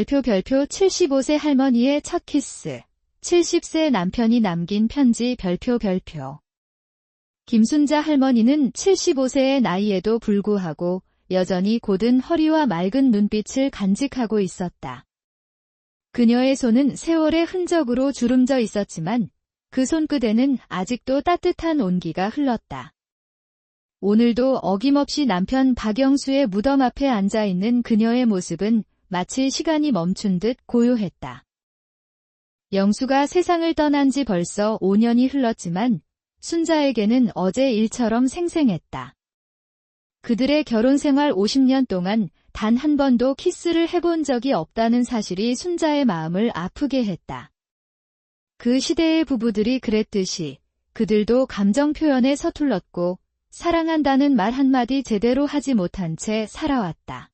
별표 75세 할머니의 첫 키스. 70세 남편이 남긴 편지 별표. 김순자 할머니는 75세의 나이에도 불구하고 여전히 곧은 허리와 맑은 눈빛을 간직하고 있었다. 그녀의 손은 세월의 흔적으로 주름져 있었지만 그 손끝에는 아직도 따뜻한 온기가 흘렀다. 오늘도 어김없이 남편 박영수의 무덤 앞에 앉아있는 그녀의 모습은 마치 시간이 멈춘 듯 고요했다. 영수가 세상을 떠난 지 벌써 5년이 흘렀지만 순자에게는 어제 일처럼 생생했다. 그들의 결혼 생활 50년 동안 단 한 번도 키스를 해본 적이 없다는 사실이 순자의 마음을 아프게 했다. 그 시대의 부부들이 그랬듯이 그들도 감정 표현에 서툴렀고 사랑한다는 말 한마디 제대로 하지 못한 채 살아왔다.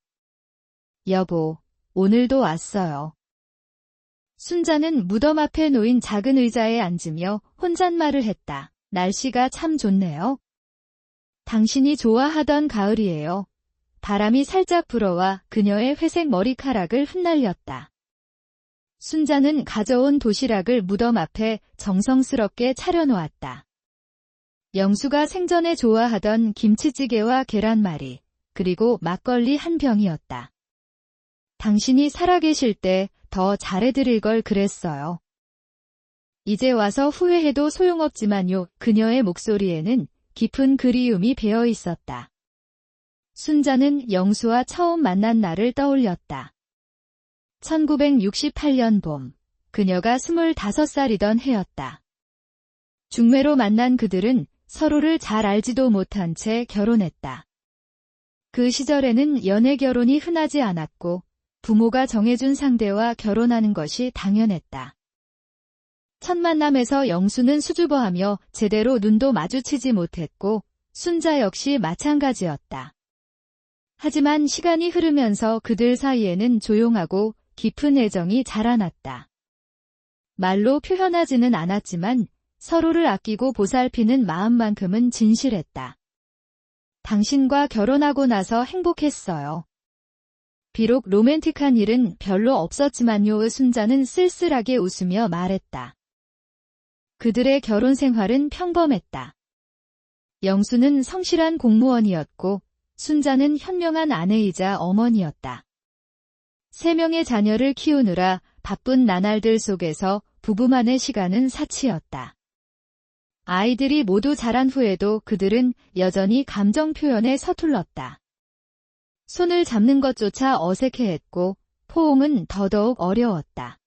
여보, 오늘도 왔어요. 순자는 무덤 앞에 놓인 작은 의자에 앉으며 혼잣말을 했다. 날씨가 참 좋네요. 당신이 좋아하던 가을이에요. 바람이 살짝 불어와 그녀의 회색 머리카락을 흩날렸다. 순자는 가져온 도시락을 무덤 앞에 정성스럽게 차려놓았다. 영수가 생전에 좋아하던 김치찌개와 계란말이, 그리고 막걸리 한 병이었다. 당신이 살아계실 때 더 잘해드릴 걸 그랬어요. 이제 와서 후회해도 소용없지만요. 그녀의 목소리에는 깊은 그리움이 배어 있었다. 순자는 영수와 처음 만난 날을 떠올렸다. 1968년 봄, 그녀가 25살이던 해였다. 중매로 만난 그들은 서로를 잘 알지도 못한 채 결혼했다. 그 시절에는 연애 결혼이 흔하지 않았고 부모가 정해준 상대와 결혼하는 것이 당연했다. 첫 만남에서 영수는 수줍어하며 제대로 눈도 마주치지 못했고 순자 역시 마찬가지였다. 하지만 시간이 흐르면서 그들 사이에는 조용하고 깊은 애정이 자라났다. 말로 표현하지는 않았지만 서로를 아끼고 보살피는 마음만큼은 진실했다. 당신과 결혼하고 나서 행복했어요. 비록 로맨틱한 일은 별로 없었지만요. 순자는 쓸쓸하게 웃으며 말했다. 그들의 결혼 생활은 평범했다. 영수는 성실한 공무원이었고 순자는 현명한 아내이자 어머니였다. 3명의 자녀를 키우느라 바쁜 나날들 속에서 부부만의 시간은 사치였다. 아이들이 모두 자란 후에도 그들은 여전히 감정 표현에 서툴렀다. 손을 잡는 것조차 어색해했고 포옹은 더더욱 어려웠다.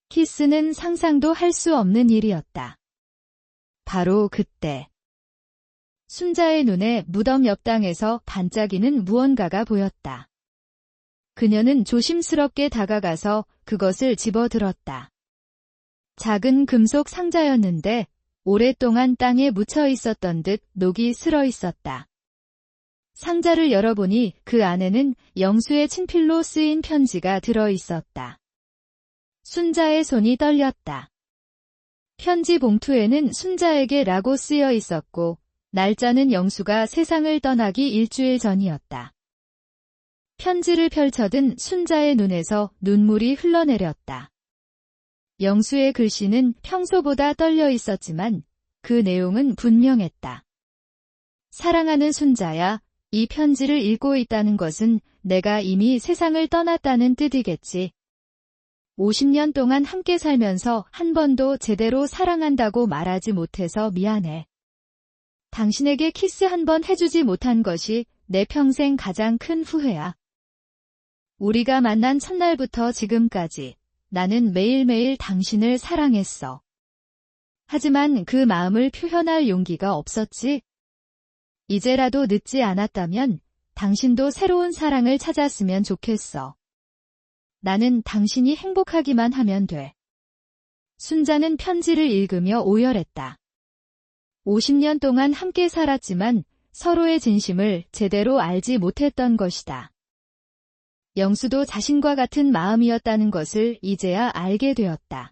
키스는 상상도 할 수 없는 일이었다. 바로 그때 순자의 눈에 무덤 옆 땅에서 반짝이는 무언가가 보였다. 그녀는 조심스럽게 다가가서 그것을 집어들었다. 작은 금속 상자였는데 오랫동안 땅에 묻혀 있었던 듯 녹이 슬어 있었다. 상자를 열어보니 그 안에는 영수의 친필로 쓰인 편지가 들어 있었다. 순자의 손이 떨렸다. 편지 봉투에는 순자에게 라고 쓰여 있었고 날짜는 영수가 세상을 떠나기 일주일 전이었다. 편지를 펼쳐든 순자의 눈에서 눈물이 흘러내렸다. 영수의 글씨는 평소보다 떨려 있었지만 그 내용은 분명했다. 사랑하는 순자야, 이 편지를 읽고 있다는 것은 내가 이미 세상을 떠났다는 뜻이겠지. 50년 동안 함께 살면서 한 번도 제대로 사랑한다고 말하지 못해서 미안해. 당신에게 키스 한 번 해주지 못한 것이 내 평생 가장 큰 후회야. 우리가 만난 첫날부터 지금까지 나는 매일매일 당신을 사랑했어. 하지만 그 마음을 표현할 용기가 없었지. 이제라도 늦지 않았다면 당신도 새로운 사랑을 찾았으면 좋겠어. 나는 당신이 행복하기만 하면 돼. 순자는 편지를 읽으며 오열했다. 50년 동안 함께 살았지만 서로의 진심을 제대로 알지 못했던 것이다. 영수도 자신과 같은 마음이었다는 것을 이제야 알게 되었다.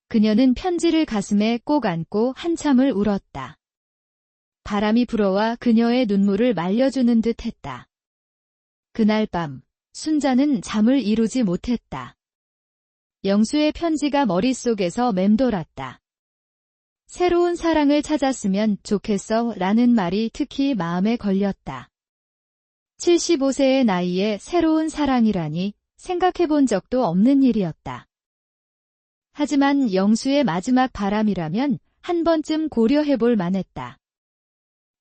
그녀는 편지를 가슴에 꼭 안고 한참을 울었다. 바람이 불어와 그녀의 눈물을 말려주는 듯 했다. 그날 밤 순자는 잠을 이루지 못했다. 영수의 편지가 머릿속에서 맴돌았다. 새로운 사랑을 찾았으면 좋겠어 라는 말이 특히 마음에 걸렸다. 75세의 나이에 새로운 사랑이라니 생각해본 적도 없는 일이었다. 하지만 영수의 마지막 바람이라면 한 번쯤 고려해볼 만했다.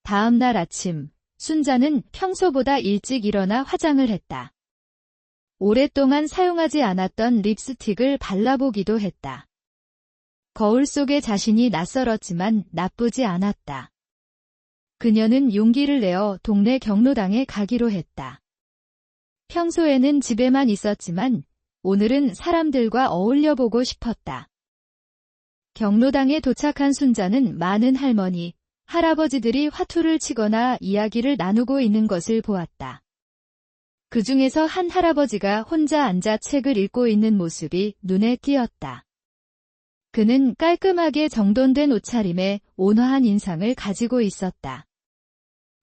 다음 날 아침, 순자는 평소보다 일찍 일어나 화장을 했다. 오랫동안 사용하지 않았던 립스틱을 발라보기도 했다. 거울 속의 자신이 낯설었지만 나쁘지 않았다. 그녀는 용기를 내어 동네 경로당에 가기로 했다. 평소에는 집에만 있었지만 오늘은 사람들과 어울려보고 싶었다. 경로당에 도착한 순자는 많은 할머니, 할아버지들이 화투를 치거나 이야기를 나누고 있는 것을 보았다. 그 중에서 한 할아버지가 혼자 앉아 책을 읽고 있는 모습이 눈에 띄었다. 그는 깔끔하게 정돈된 옷차림에 온화한 인상을 가지고 있었다.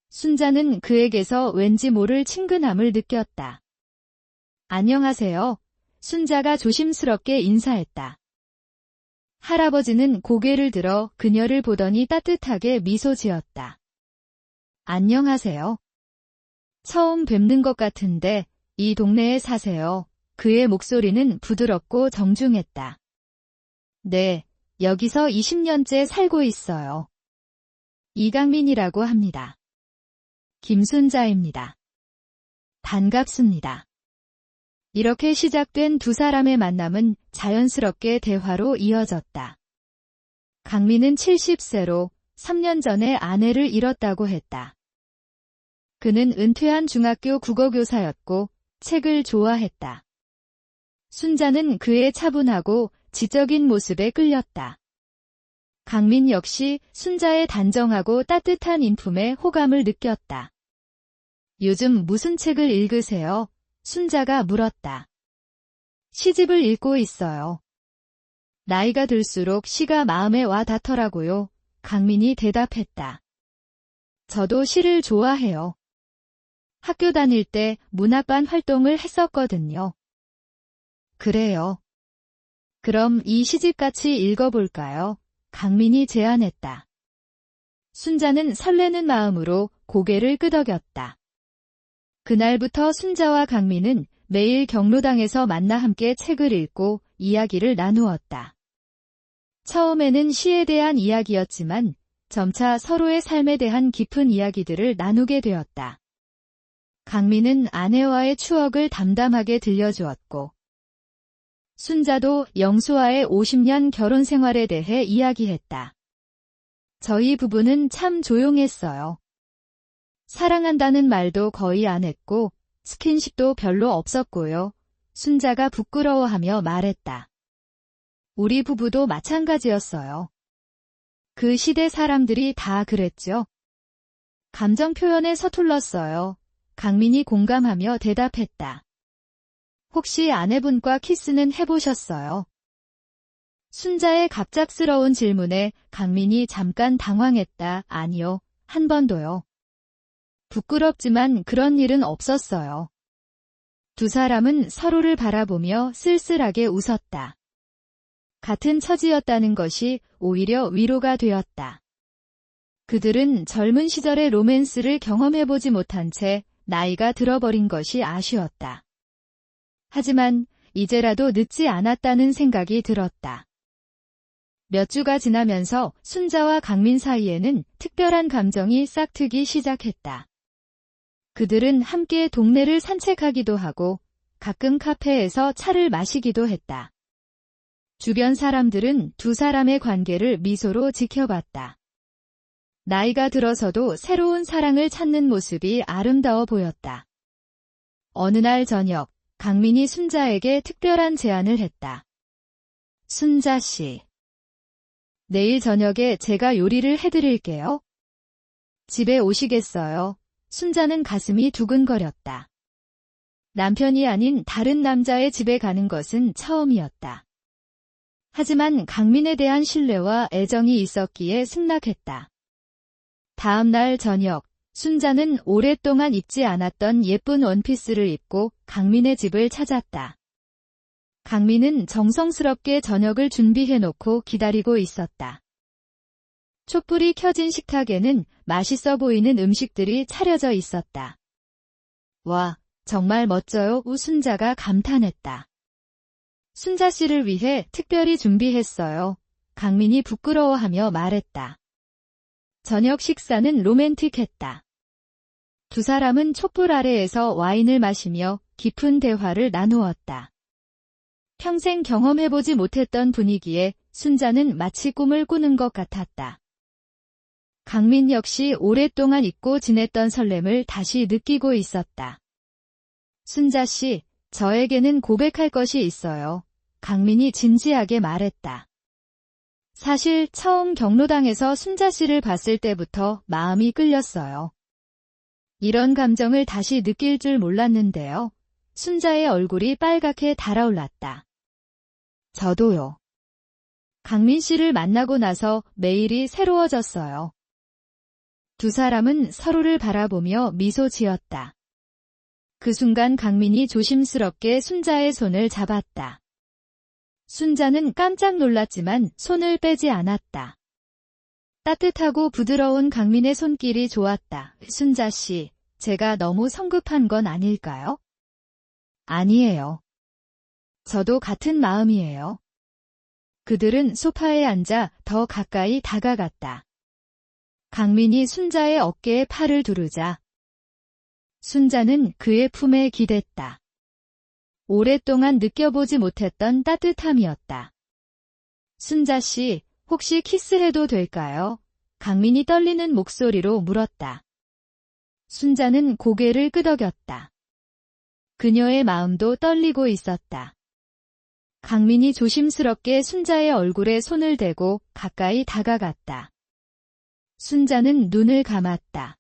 순자는 그에게서 왠지 모를 친근함을 느꼈다. 안녕하세요. 순자가 조심스럽게 인사했다. 할아버지는 고개를 들어 그녀를 보더니 따뜻하게 미소 지었다. 안녕하세요. 처음 뵙는 것 같은데 이 동네에 사세요. 그의 목소리는 부드럽고 정중했다. 네, 여기서 20년째 살고 있어요. 이강민이라고 합니다. 김순자입니다. 반갑습니다. 이렇게 시작된 두 사람의 만남은 자연스럽게 대화로 이어졌다. 강민은 70세로 3년 전에 아내를 잃었다고 했다. 그는 은퇴한 중학교 국어교사였고 책을 좋아했다. 순자는 그의 차분하고 지적인 모습에 끌렸다. 강민 역시 순자의 단정하고 따뜻한 인품에 호감을 느꼈다. 요즘 무슨 책을 읽으세요? 순자가 물었다. 시집을 읽고 있어요. 나이가 들수록 시가 마음에 와 닿더라고요. 강민이 대답했다. 저도 시를 좋아해요. 학교 다닐 때 문학반 활동을 했었거든요. 그래요. 그럼 이 시집 같이 읽어볼까요? 강민이 제안했다. 순자는 설레는 마음으로 고개를 끄덕였다. 그날부터 순자와 강민은 매일 경로당에서 만나 함께 책을 읽고 이야기를 나누었다. 처음에는 시에 대한 이야기였지만 점차 서로의 삶에 대한 깊은 이야기들을 나누게 되었다. 강민은 아내와의 추억을 담담하게 들려주었고 순자도 영수와의 50년 결혼 생활에 대해 이야기했다. 저희 부부는 참 조용했어요. 사랑한다는 말도 거의 안 했고 스킨십도 별로 없었고요. 순자가 부끄러워하며 말했다. 우리 부부도 마찬가지였어요. 그 시대 사람들이 다 그랬죠. 감정 표현에 서툴렀어요. 강민이 공감하며 대답했다. 혹시 아내분과 키스는 해보셨어요? 순자의 갑작스러운 질문에 강민이 잠깐 당황했다. 아니요, 한 번도요. 부끄럽지만 그런 일은 없었어요. 두 사람은 서로를 바라보며 쓸쓸하게 웃었다. 같은 처지였다는 것이 오히려 위로가 되었다. 그들은 젊은 시절의 로맨스를 경험해보지 못한 채 나이가 들어버린 것이 아쉬웠다. 하지만 이제라도 늦지 않았다는 생각이 들었다. 몇 주가 지나면서 순자와 강민 사이에는 특별한 감정이 싹트기 시작했다. 그들은 함께 동네를 산책하기도 하고 가끔 카페에서 차를 마시기도 했다. 주변 사람들은 두 사람의 관계를 미소로 지켜봤다. 나이가 들어서도 새로운 사랑을 찾는 모습이 아름다워 보였다. 어느 날 저녁, 강민이 순자에게 특별한 제안을 했다. 순자 씨, 내일 저녁에 제가 요리를 해드릴게요. 집에 오시겠어요? 순자는 가슴이 두근거렸다. 남편이 아닌 다른 남자의 집에 가는 것은 처음이었다. 하지만 강민에 대한 신뢰와 애정이 있었기에 승낙했다. 다음 날 저녁, 순자는 오랫동안 입지 않았던 예쁜 원피스를 입고 강민의 집을 찾았다. 강민은 정성스럽게 저녁을 준비해놓고 기다리고 있었다. 촛불이 켜진 식탁에는 맛있어 보이는 음식들이 차려져 있었다. 와, 정말 멋져요. 순자가 감탄했다. 순자 씨를 위해 특별히 준비했어요. 강민이 부끄러워하며 말했다. 저녁 식사는 로맨틱했다. 두 사람은 촛불 아래에서 와인을 마시며 깊은 대화를 나누었다. 평생 경험해보지 못했던 분위기에 순자는 마치 꿈을 꾸는 것 같았다. 강민 역시 오랫동안 잊고 지냈던 설렘을 다시 느끼고 있었다. 순자 씨, 저에게는 고백할 것이 있어요. 강민이 진지하게 말했다. 사실 처음 경로당에서 순자 씨를 봤을 때부터 마음이 끌렸어요. 이런 감정을 다시 느낄 줄 몰랐는데요. 순자의 얼굴이 빨갛게 달아올랐다. 저도요. 강민 씨를 만나고 나서 매일이 새로워졌어요. 두 사람은 서로를 바라보며 미소 지었다. 그 순간 강민이 조심스럽게 순자의 손을 잡았다. 순자는 깜짝 놀랐지만 손을 빼지 않았다. 따뜻하고 부드러운 강민의 손길이 좋았다. 순자 씨, 제가 너무 성급한 건 아닐까요? 아니에요. 저도 같은 마음이에요. 그들은 소파에 앉아 더 가까이 다가갔다. 강민이 순자의 어깨에 팔을 두르자 순자는 그의 품에 기댔다. 오랫동안 느껴보지 못했던 따뜻함이었다. 순자 씨, 혹시 키스해도 될까요? 강민이 떨리는 목소리로 물었다. 순자는 고개를 끄덕였다. 그녀의 마음도 떨리고 있었다. 강민이 조심스럽게 순자의 얼굴에 손을 대고 가까이 다가갔다. 순자는 눈을 감았다.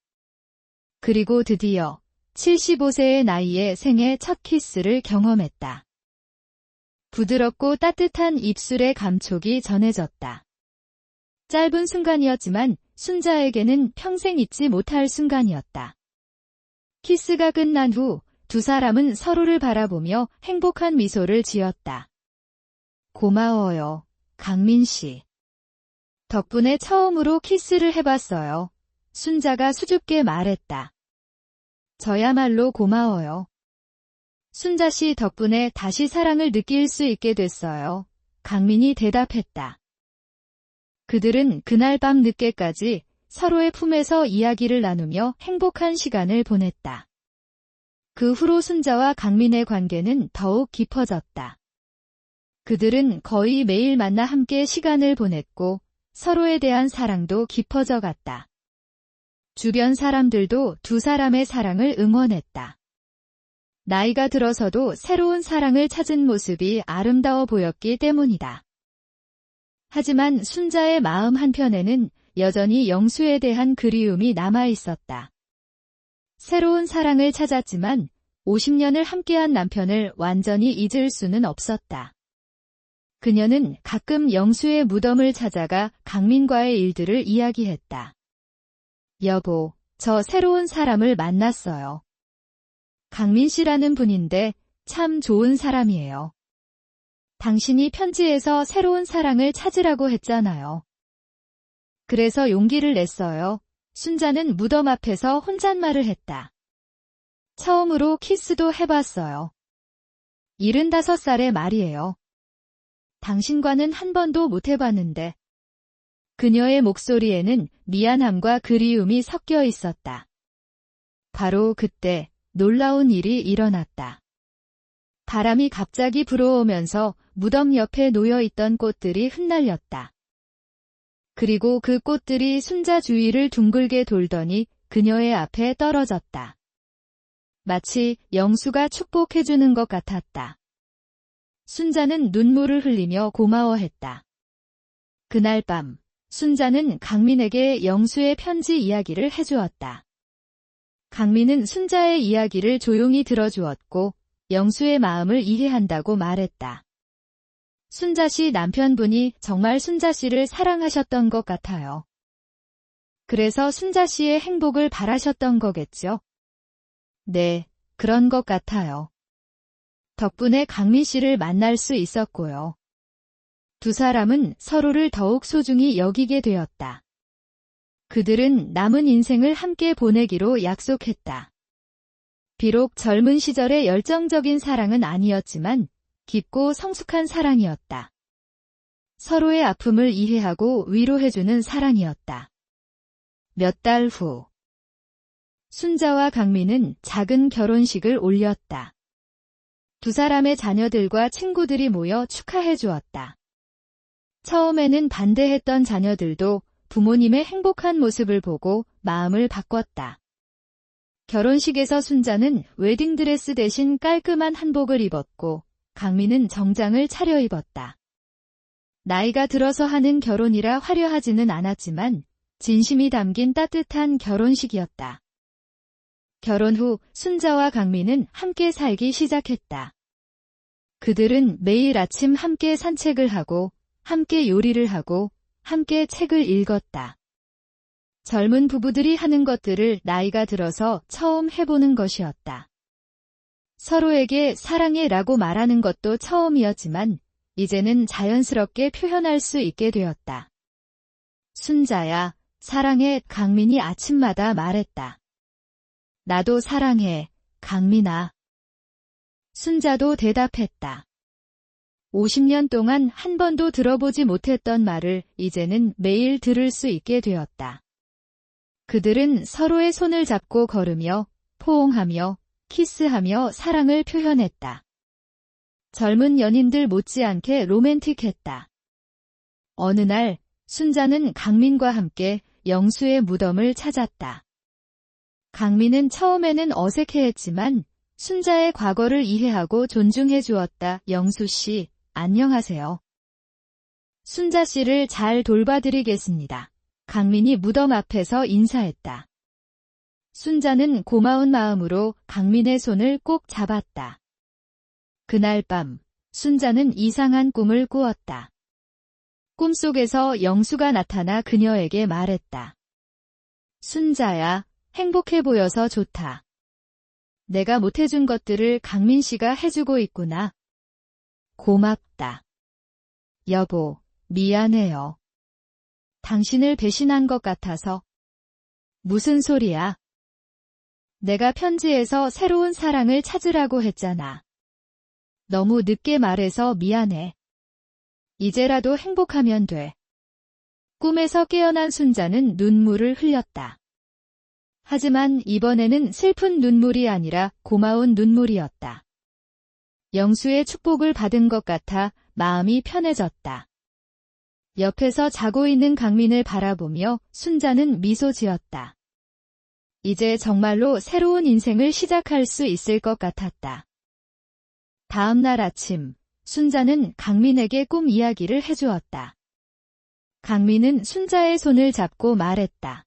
그리고 드디어 75세의 나이에 생애 첫 키스를 경험했다. 부드럽고 따뜻한 입술의 감촉이 전해졌다. 짧은 순간이었지만 순자에게는 평생 잊지 못할 순간이었다. 키스가 끝난 후 두 사람은 서로를 바라보며 행복한 미소를 지었다. 고마워요, 강민 씨. 덕분에 처음으로 키스를 해봤어요. 순자가 수줍게 말했다. 저야말로 고마워요. 순자 씨 덕분에 다시 사랑을 느낄 수 있게 됐어요. 강민이 대답했다. 그들은 그날 밤 늦게까지 서로의 품에서 이야기를 나누며 행복한 시간을 보냈다. 그 후로 순자와 강민의 관계는 더욱 깊어졌다. 그들은 거의 매일 만나 함께 시간을 보냈고 서로에 대한 사랑도 깊어져 갔다. 주변 사람들도 두 사람의 사랑을 응원했다. 나이가 들어서도 새로운 사랑을 찾은 모습이 아름다워 보였기 때문이다. 하지만 순자의 마음 한편에는 여전히 영수에 대한 그리움이 남아 있었다. 새로운 사랑을 찾았지만 50년을 함께한 남편을 완전히 잊을 수는 없었다. 그녀는 가끔 영수의 무덤을 찾아가 강민과의 일들을 이야기했다. 여보, 저 새로운 사람을 만났어요. 강민 씨라는 분인데 참 좋은 사람이에요. 당신이 편지에서 새로운 사랑을 찾으라고 했잖아요. 그래서 용기를 냈어요. 순자는 무덤 앞에서 혼잣말을 했다. 처음으로 키스도 해봤어요. 75살의 말이에요. 당신과는 한 번도 못 해봤는데. 그녀의 목소리에는 미안함과 그리움이 섞여 있었다. 바로 그때 놀라운 일이 일어났다. 바람이 갑자기 불어오면서 무덤 옆에 놓여있던 꽃들이 흩날렸다. 그리고 그 꽃들이 순자 주위를 둥글게 돌더니 그녀의 앞에 떨어졌다. 마치 영수가 축복해주는 것 같았다. 순자는 눈물을 흘리며 고마워했다. 그날 밤, 순자는 강민에게 영수의 편지 이야기를 해주었다. 강민은 순자의 이야기를 조용히 들어주었고 영수의 마음을 이해한다고 말했다. 순자 씨 남편분이 정말 순자 씨를 사랑하셨던 것 같아요. 그래서 순자 씨의 행복을 바라셨던 거겠죠? 네, 그런 것 같아요. 덕분에 강민 씨를 만날 수 있었고요. 두 사람은 서로를 더욱 소중히 여기게 되었다. 그들은 남은 인생을 함께 보내기로 약속했다. 비록 젊은 시절의 열정적인 사랑은 아니었지만 깊고 성숙한 사랑이었다. 서로의 아픔을 이해하고 위로해주는 사랑이었다. 몇 달 후, 순자와 강민은 작은 결혼식을 올렸다. 두 사람의 자녀들과 친구들이 모여 축하해 주었다. 처음에는 반대했던 자녀들도 부모님의 행복한 모습을 보고 마음을 바꿨다. 결혼식에서 순자는 웨딩드레스 대신 깔끔한 한복을 입었고 강민은 정장을 차려입었다. 나이가 들어서 하는 결혼이라 화려하지는 않았지만 진심이 담긴 따뜻한 결혼식이었다. 결혼 후 순자와 강민은 함께 살기 시작했다. 그들은 매일 아침 함께 산책을 하고 함께 요리를 하고 함께 책을 읽었다. 젊은 부부들이 하는 것들을 나이가 들어서 처음 해보는 것이었다. 서로에게 사랑해라고 말하는 것도 처음이었지만 이제는 자연스럽게 표현할 수 있게 되었다. 순자야, 사랑해, 강민이 아침마다 말했다. 나도 사랑해, 강민아. 순자도 대답했다. 50년 동안 한 번도 들어보지 못했던 말을 이제는 매일 들을 수 있게 되었다. 그들은 서로의 손을 잡고 걸으며 포옹하며 키스하며 사랑을 표현했다. 젊은 연인들 못지않게 로맨틱했다. 어느 날 순자는 강민과 함께 영수의 무덤을 찾았다. 강민은 처음에는 어색해했지만 순자의 과거를 이해하고 존중해 주었다. 영수 씨, 안녕하세요. 순자 씨를 잘 돌봐드리겠습니다. 강민이 무덤 앞에서 인사했다. 순자는 고마운 마음으로 강민의 손을 꼭 잡았다. 그날 밤, 순자는 이상한 꿈을 꾸었다. 꿈속에서 영수가 나타나 그녀에게 말했다. 순자야, 행복해 보여서 좋다. 내가 못해준 것들을 강민 씨가 해주고 있구나. 고맙다. 여보, 미안해요. 당신을 배신한 것 같아서. 무슨 소리야? 내가 편지에서 새로운 사랑을 찾으라고 했잖아. 너무 늦게 말해서 미안해. 이제라도 행복하면 돼. 꿈에서 깨어난 순자는 눈물을 흘렸다. 하지만 이번에는 슬픈 눈물이 아니라 고마운 눈물이었다. 영수의 축복을 받은 것 같아 마음이 편해졌다. 옆에서 자고 있는 강민을 바라보며 순자는 미소 지었다. 이제 정말로 새로운 인생을 시작할 수 있을 것 같았다. 다음 날 아침, 순자는 강민에게 꿈 이야기를 해주었다. 강민은 순자의 손을 잡고 말했다.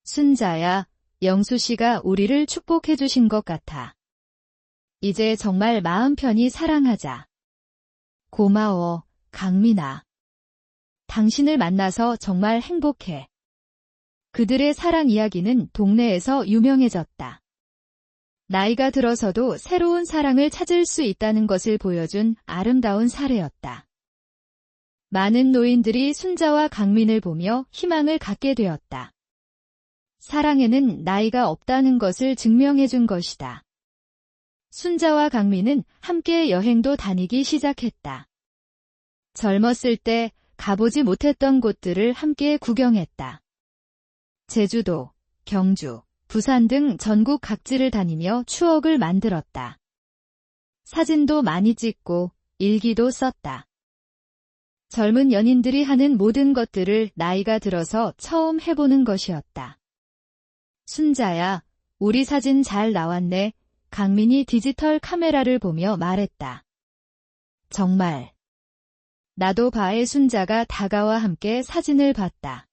순자야, 영수 씨가 우리를 축복해 주신 것 같아. 이제 정말 마음 편히 사랑하자. 고마워, 강민아. 당신을 만나서 정말 행복해. 그들의 사랑 이야기는 동네에서 유명해졌다. 나이가 들어서도 새로운 사랑을 찾을 수 있다는 것을 보여준 아름다운 사례였다. 많은 노인들이 순자와 강민을 보며 희망을 갖게 되었다. 사랑에는 나이가 없다는 것을 증명해준 것이다. 순자와 강민은 함께 여행도 다니기 시작했다. 젊었을 때 가보지 못했던 곳들을 함께 구경했다. 제주도, 경주, 부산 등 전국 각지를 다니며 추억을 만들었다. 사진도 많이 찍고 일기도 썼다. 젊은 연인들이 하는 모든 것들을 나이가 들어서 처음 해보는 것이었다. 순자야, 우리 사진 잘 나왔네. 강민이 디지털 카메라를 보며 말했다. 정말. 나도 바의 순자가 다가와 함께 사진을 봤다.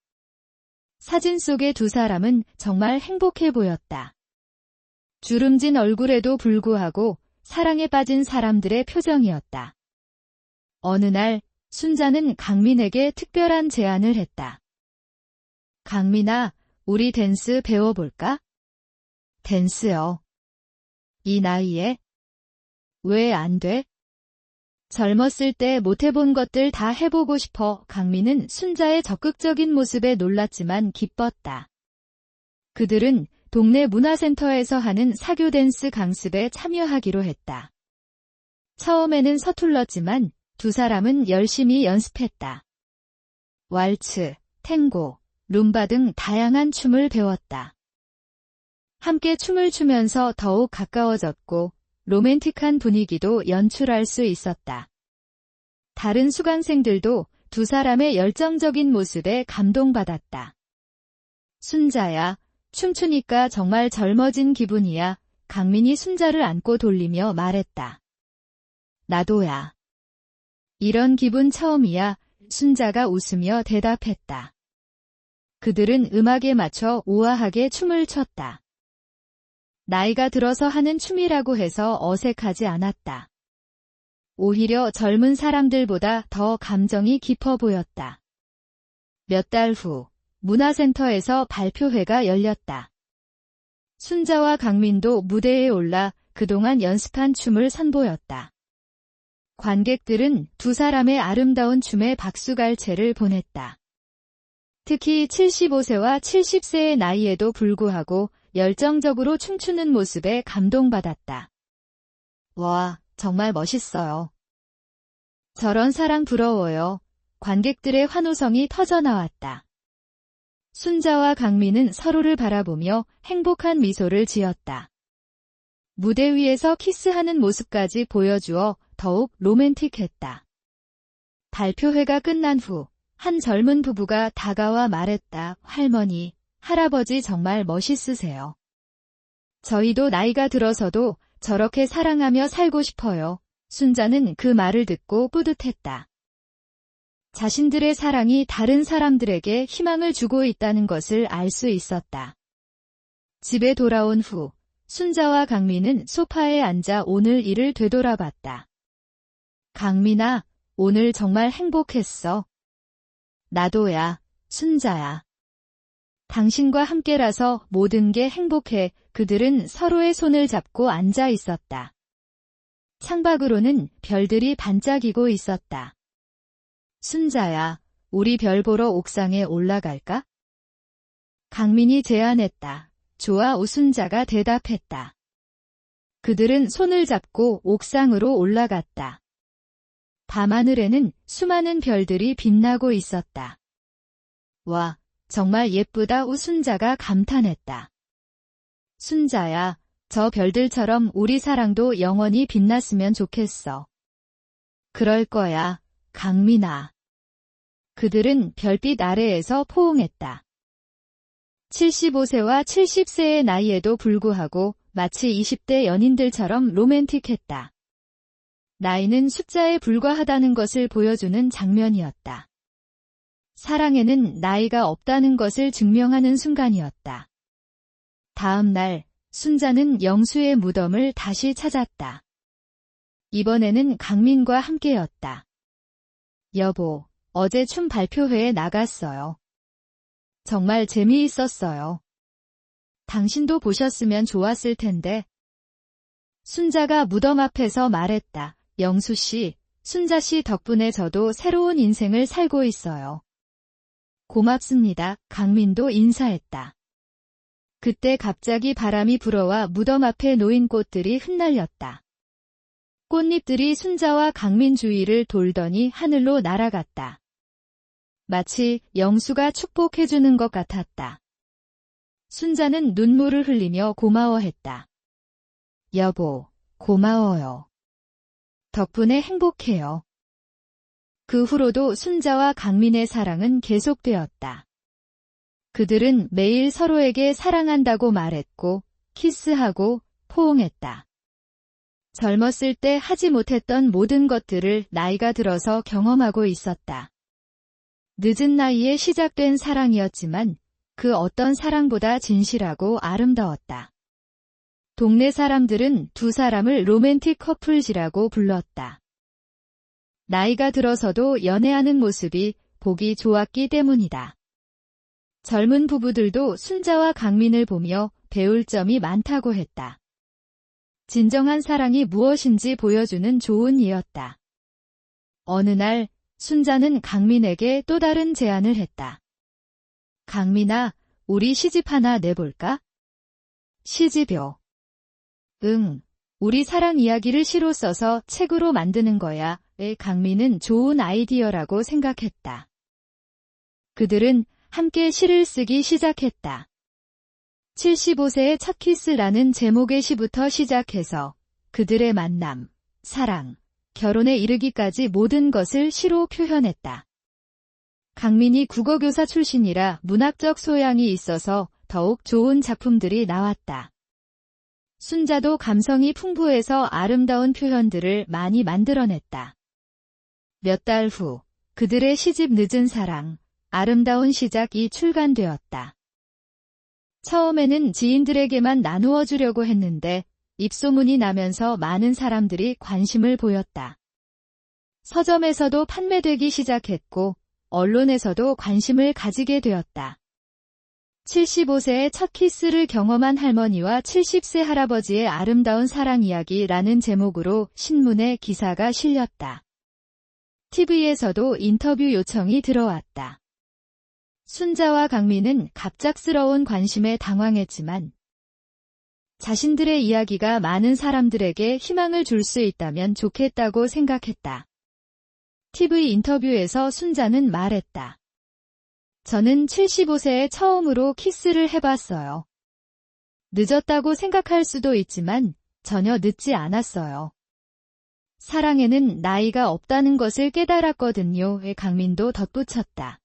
사진 속의 두 사람은 정말 행복해 보였다. 주름진 얼굴에도 불구하고 사랑에 빠진 사람들의 표정이었다. 어느 날 순자는 강민에게 특별한 제안을 했다. 강민아, 우리 댄스 배워볼까? 댄스요. 이 나이에? 왜 안 돼? 젊었을 때 못해본 것들 다 해보고 싶어. 강민은 순자의 적극적인 모습에 놀랐지만 기뻤다. 그들은 동네 문화센터에서 하는 사교 댄스 강습에 참여하기로 했다. 처음에는 서툴렀지만 두 사람은 열심히 연습했다. 왈츠, 탱고, 룸바 등 다양한 춤을 배웠다. 함께 춤을 추면서 더욱 가까워졌고 로맨틱한 분위기도 연출할 수 있었다. 다른 수강생들도 두 사람의 열정적인 모습에 감동받았다. 순자야, 춤추니까 정말 젊어진 기분이야. 강민이 순자를 안고 돌리며 말했다. 나도야. 이런 기분 처음이야. 순자가 웃으며 대답했다. 그들은 음악에 맞춰 우아하게 춤을 췄다. 나이가 들어서 하는 춤이라고 해서 어색하지 않았다. 오히려 젊은 사람들보다 더 감정이 깊어 보였다. 몇 달 후, 문화센터에서 발표회가 열렸다. 순자와 강민도 무대에 올라 그동안 연습한 춤을 선보였다. 관객들은 두 사람의 아름다운 춤에 박수갈채를 보냈다. 특히 75세와 70세의 나이에도 불구하고 열정적으로 춤추는 모습에 감동받았다. 와, 정말 멋있어요. 저런 사랑 부러워요. 관객들의 환호성이 터져나왔다. 순자와 강민은 서로를 바라보며 행복한 미소를 지었다. 무대 위에서 키스하는 모습까지 보여주어 더욱 로맨틱했다. 발표회가 끝난 후 한 젊은 부부가 다가와 말했다. 할머니, 할아버지 정말 멋있으세요. 저희도 나이가 들어서도 저렇게 사랑하며 살고 싶어요. 순자는 그 말을 듣고 뿌듯했다. 자신들의 사랑이 다른 사람들에게 희망을 주고 있다는 것을 알 수 있었다. 집에 돌아온 후 순자와 강민은 소파에 앉아 오늘 일을 되돌아봤다. 강민아, 오늘 정말 행복했어. 나도야, 순자야. 당신과 함께라서 모든 게 행복해. 그들은 서로의 손을 잡고 앉아 있었다. 창밖으로는 별들이 반짝이고 있었다. 순자야, 우리 별 보러 옥상에 올라갈까? 강민이 제안했다. 좋아, 우순자가 대답했다. 그들은 손을 잡고 옥상으로 올라갔다. 밤하늘에는 수많은 별들이 빛나고 있었다. 와, 정말 예쁘다. 우순자가 감탄했다. 순자야, 저 별들처럼 우리 사랑도 영원히 빛났으면 좋겠어. 그럴 거야, 강민아. 그들은 별빛 아래에서 포옹했다. 75세와 70세의 나이에도 불구하고 마치 20대 연인들처럼 로맨틱했다. 나이는 숫자에 불과하다는 것을 보여주는 장면이었다. 사랑에는 나이가 없다는 것을 증명하는 순간이었다. 다음 날, 순자는 영수의 무덤을 다시 찾았다. 이번에는 강민과 함께였다. 여보, 어제 춤 발표회에 나갔어요. 정말 재미있었어요. 당신도 보셨으면 좋았을 텐데. 순자가 무덤 앞에서 말했다. 영수 씨, 순자 씨 덕분에 저도 새로운 인생을 살고 있어요. 고맙습니다. 강민도 인사했다. 그때 갑자기 바람이 불어와 무덤 앞에 놓인 꽃들이 흩날렸다. 꽃잎들이 순자와 강민 주위를 돌더니 하늘로 날아갔다. 마치 영수가 축복해주는 것 같았다. 순자는 눈물을 흘리며 고마워했다. 여보, 고마워요. 덕분에 행복해요. 그 후로도 순자와 강민의 사랑은 계속되었다. 그들은 매일 서로에게 사랑한다고 말했고, 키스하고 포옹했다. 젊었을 때 하지 못했던 모든 것들을 나이가 들어서 경험하고 있었다. 늦은 나이에 시작된 사랑이었지만 그 어떤 사랑보다 진실하고 아름다웠다. 동네 사람들은 두 사람을 로맨틱 커플이라고 불렀다. 나이가 들어서도 연애하는 모습이 보기 좋았기 때문이다. 젊은 부부들도 순자와 강민을 보며 배울 점이 많다고 했다. 진정한 사랑이 무엇인지 보여주는 좋은 예였다. 어느 날 순자는 강민에게 또 다른 제안을 했다. 강민아, 우리 시집 하나 내볼까? 시집요. 응, 우리 사랑 이야기를 시로 써서 책으로 만드는 거야. 강민은 좋은 아이디어라고 생각했다. 그들은 함께 시를 쓰기 시작했다. 75세의 첫 키스라는 제목의 시부터 시작해서 그들의 만남, 사랑, 결혼에 이르기까지 모든 것을 시로 표현했다. 강민이 국어교사 출신이라 문학적 소양이 있어서 더욱 좋은 작품들이 나왔다. 순자도 감성이 풍부해서 아름다운 표현들을 많이 만들어냈다. 몇 달 후, 그들의 시집 늦은 사랑, 아름다운 시작이 출간되었다. 처음에는 지인들에게만 나누어 주려고 했는데 입소문이 나면서 많은 사람들이 관심을 보였다. 서점에서도 판매되기 시작했고 언론에서도 관심을 가지게 되었다. 75세의 첫 키스를 경험한 할머니와 70세 할아버지의 아름다운 사랑 이야기라는 제목으로 신문에 기사가 실렸다. TV에서도 인터뷰 요청이 들어왔다. 순자와 강민은 갑작스러운 관심에 당황했지만 자신들의 이야기가 많은 사람들에게 희망을 줄 수 있다면 좋겠다고 생각했다. TV 인터뷰에서 순자는 말했다. 저는 75세에 처음으로 키스를 해봤어요. 늦었다고 생각할 수도 있지만 전혀 늦지 않았어요. 사랑에는 나이가 없다는 것을 깨달았거든요. 강민도 덧붙였다.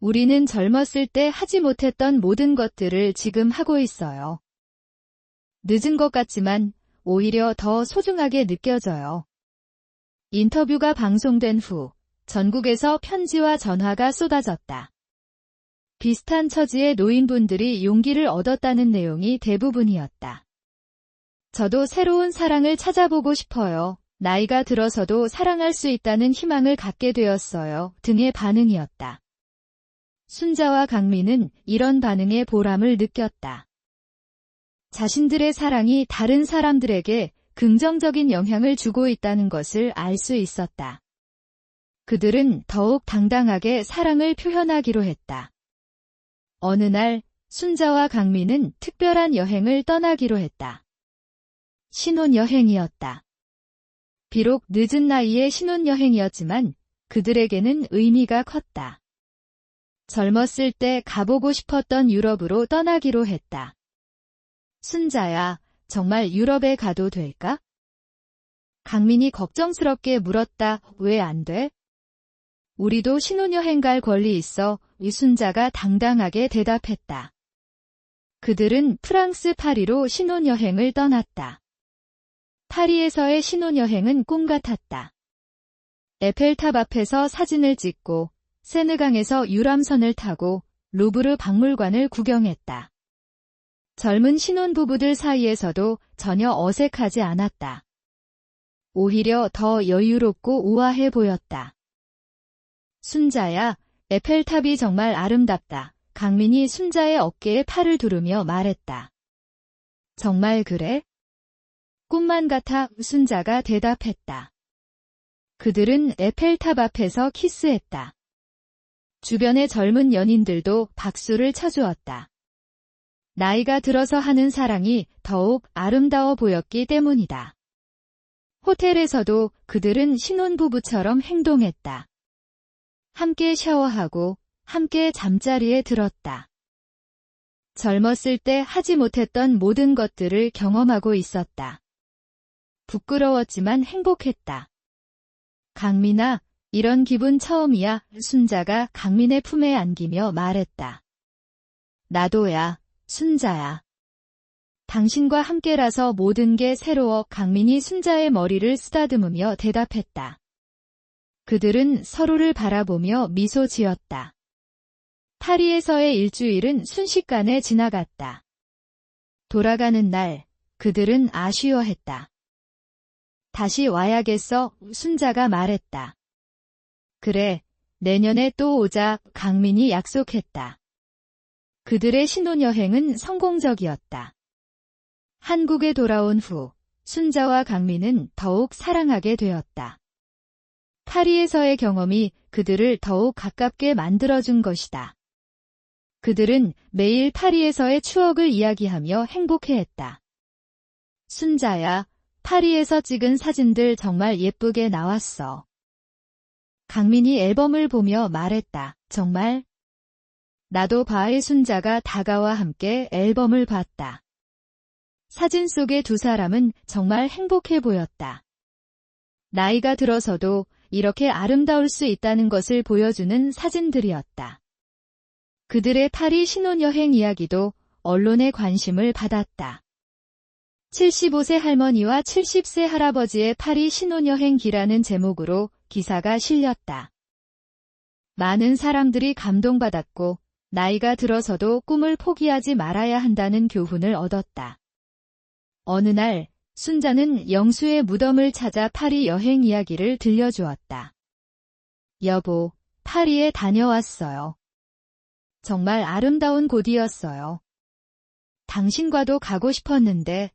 우리는 젊었을 때 하지 못했던 모든 것들을 지금 하고 있어요. 늦은 것 같지만 오히려 더 소중하게 느껴져요. 인터뷰가 방송된 후 전국에서 편지와 전화가 쏟아졌다. 비슷한 처지의 노인분들이 용기를 얻었다는 내용이 대부분이었다. 저도 새로운 사랑을 찾아보고 싶어요. 나이가 들어서도 사랑할 수 있다는 희망을 갖게 되었어요. 등의 반응이었다. 순자와 강민은 이런 반응에 보람을 느꼈다. 자신들의 사랑이 다른 사람들에게 긍정적인 영향을 주고 있다는 것을 알 수 있었다. 그들은 더욱 당당하게 사랑을 표현하기로 했다. 어느 날 순자와 강민은 특별한 여행을 떠나기로 했다. 신혼여행이었다. 비록 늦은 나이에 신혼여행이었지만 그들에게는 의미가 컸다. 젊었을 때 가보고 싶었던 유럽으로 떠나기로 했다. 순자야, 정말 유럽에 가도 될까? 강민이 걱정스럽게 물었다. 왜 안 돼? 우리도 신혼여행 갈 권리 있어. 이순자가 당당하게 대답했다. 그들은 프랑스 파리로 신혼여행을 떠났다. 파리에서의 신혼여행은 꿈 같았다. 에펠탑 앞에서 사진을 찍고 세느강에서 유람선을 타고 루브르 박물관을 구경했다. 젊은 신혼부부들 사이에서도 전혀 어색하지 않았다. 오히려 더 여유롭고 우아해 보였다. 순자야, 에펠탑이 정말 아름답다. 강민이 순자의 어깨에 팔을 두르며 말했다. 정말 그래? 꿈만 같아. 순자가 대답했다. 그들은 에펠탑 앞에서 키스했다. 주변의 젊은 연인들도 박수를 쳐주었다. 나이가 들어서 하는 사랑이 더욱 아름다워 보였기 때문이다. 호텔에서도 그들은 신혼부부처럼 행동했다. 함께 샤워하고 함께 잠자리에 들었다. 젊었을 때 하지 못했던 모든 것들을 경험하고 있었다. 부끄러웠지만 행복했다. 강민아, 이런 기분 처음이야. 순자가 강민의 품에 안기며 말했다. 나도야, 순자야. 당신과 함께라서 모든 게 새로워. 강민이 순자의 머리를 쓰다듬으며 대답했다. 그들은 서로를 바라보며 미소 지었다. 파리에서의 일주일은 순식간에 지나갔다. 돌아가는 날, 그들은 아쉬워했다. 다시 와야겠어. 순자가 말했다. 그래, 내년에 또 오자. 강민이 약속했다. 그들의 신혼여행은 성공적이었다. 한국에 돌아온 후 순자와 강민은 더욱 사랑하게 되었다. 파리에서의 경험이 그들을 더욱 가깝게 만들어준 것이다. 그들은 매일 파리에서의 추억을 이야기하며 행복해했다. 순자야, 파리에서 찍은 사진들 정말 예쁘게 나왔어. 강민이 앨범을 보며 말했다. 정말? 나도 바의 순자가 다가와 함께 앨범을 봤다. 사진 속의 두 사람은 정말 행복해 보였다. 나이가 들어서도 이렇게 아름다울 수 있다는 것을 보여주는 사진들이었다. 그들의 파리 신혼여행 이야기도 언론의 관심을 받았다. 75세 할머니와 70세 할아버지의 파리 신혼여행기라는 제목으로 기사가 실렸다. 많은 사람들이 감동받았고 나이가 들어서도 꿈을 포기하지 말아야 한다는 교훈을 얻었다. 어느 날 순자는 영수의 무덤을 찾아 파리 여행 이야기를 들려주었다. 여보, 파리에 다녀왔어요. 정말 아름다운 곳이었어요. 당신과도 가고 싶었는데.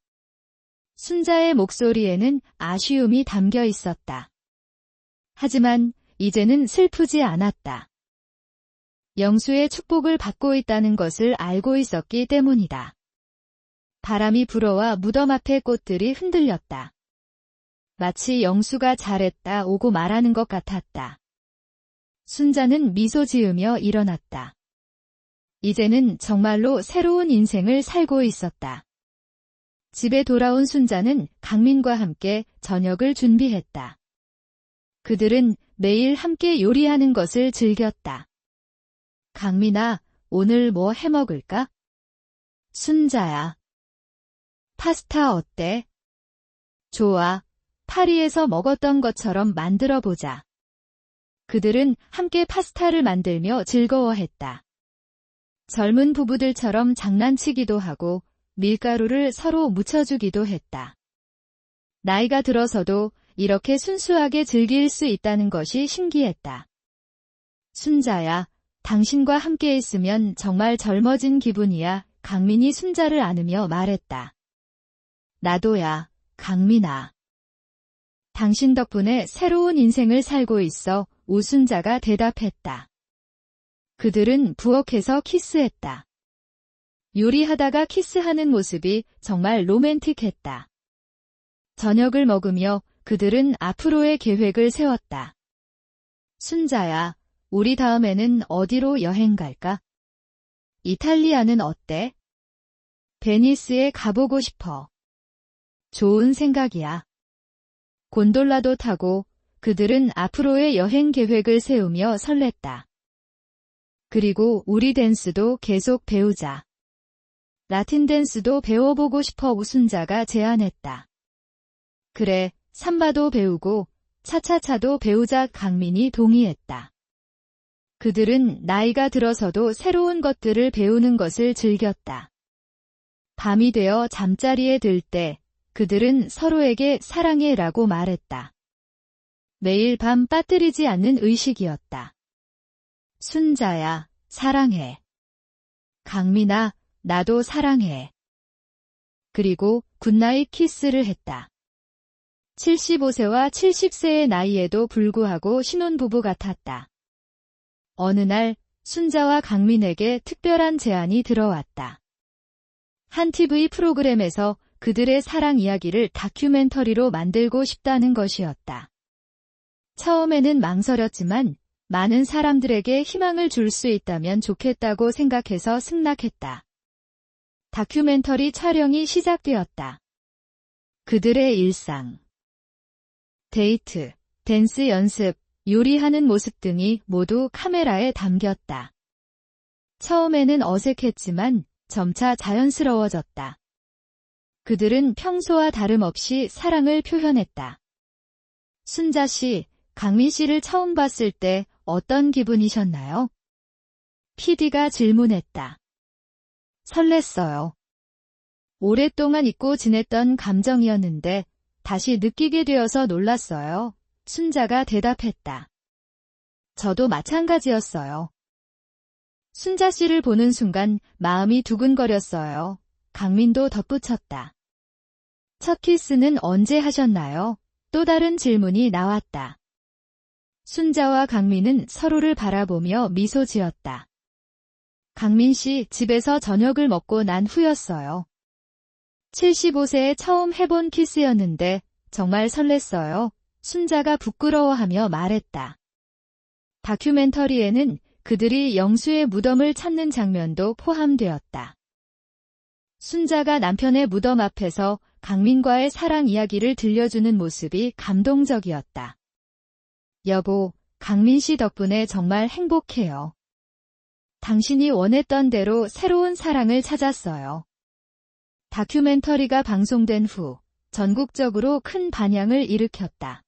순자의 목소리에는 아쉬움이 담겨 있었다. 하지만 이제는 슬프지 않았다. 영수의 축복을 받고 있다는 것을 알고 있었기 때문이다. 바람이 불어와 무덤 앞의 꽃들이 흔들렸다. 마치 영수가 잘했다 오고 말하는 것 같았다. 순자는 미소 지으며 일어났다. 이제는 정말로 새로운 인생을 살고 있었다. 집에 돌아온 순자는 강민과 함께 저녁을 준비했다. 그들은 매일 함께 요리하는 것을 즐겼다. 강민아, 오늘 뭐 해먹을까? 순자야. 파스타 어때? 좋아. 파리에서 먹었던 것처럼 만들어보자. 그들은 함께 파스타를 만들며 즐거워했다. 젊은 부부들처럼 장난치기도 하고 밀가루를 서로 묻혀주기도 했다. 나이가 들어서도 이렇게 순수하게 즐길 수 있다는 것이 신기했다. 순자야, 당신과 함께 있으면 정말 젊어진 기분이야. 강민이 순자를 안으며 말했다. 나도야, 강민아. 당신 덕분에 새로운 인생을 살고 있어. 우순자가 대답했다. 그들은 부엌에서 키스했다. 요리하다가 키스하는 모습이 정말 로맨틱했다. 저녁을 먹으며 그들은 앞으로의 계획을 세웠다. 순자야, 우리 다음에는 어디로 여행 갈까? 이탈리아는 어때? 베니스에 가보고 싶어. 좋은 생각이야. 곤돌라도 타고 그들은 앞으로의 여행 계획을 세우며 설렜다. 그리고 우리 댄스도 계속 배우자. 라틴 댄스도 배워보고 싶어 우순자가 제안했다. 그래, 삼바도 배우고 차차차도 배우자 강민이 동의했다. 그들은 나이가 들어서도 새로운 것들을 배우는 것을 즐겼다. 밤이 되어 잠자리에 들 때 그들은 서로에게 사랑해라고 말했다. 매일 밤 빠뜨리지 않는 의식이었다. 순자야, 사랑해. 강민아, 나도 사랑해. 그리고 굿나잇 키스를 했다. 75세와 70세의 나이에도 불구하고 신혼부부 같았다. 어느 날 순자와 강민에게 특별한 제안이 들어왔다. 한 TV 프로그램에서 그들의 사랑 이야기를 다큐멘터리로 만들고 싶다는 것이었다. 처음에는 망설였지만 많은 사람들에게 희망을 줄 수 있다면 좋겠다고 생각해서 승낙했다. 다큐멘터리 촬영이 시작되었다. 그들의 일상, 데이트, 댄스 연습, 요리하는 모습 등이 모두 카메라에 담겼다. 처음에는 어색했지만 점차 자연스러워졌다. 그들은 평소와 다름없이 사랑을 표현했다. 순자 씨, 강민 씨를 처음 봤을 때 어떤 기분이셨나요? PD가 질문했다. 설렜어요. 오랫동안 잊고 지냈던 감정이었는데 다시 느끼게 되어서 놀랐어요. 순자가 대답했다. 저도 마찬가지였어요. 순자 씨를 보는 순간 마음이 두근거렸어요. 강민도 덧붙였다. 첫 키스는 언제 하셨나요? 또 다른 질문이 나왔다. 순자와 강민은 서로를 바라보며 미소 지었다. 강민 씨, 집에서 저녁을 먹고 난 후였어요. 75세에 처음 해본 키스였는데 정말 설렜어요. 순자가 부끄러워하며 말했다. 다큐멘터리에는 그들이 영수의 무덤을 찾는 장면도 포함되었다. 순자가 남편의 무덤 앞에서 강민과의 사랑 이야기를 들려주는 모습이 감동적이었다. 여보, 강민 씨 덕분에 정말 행복해요. 당신이 원했던 대로 새로운 사랑을 찾았어요. 다큐멘터리가 방송된 후 전국적으로 큰 반향을 일으켰다.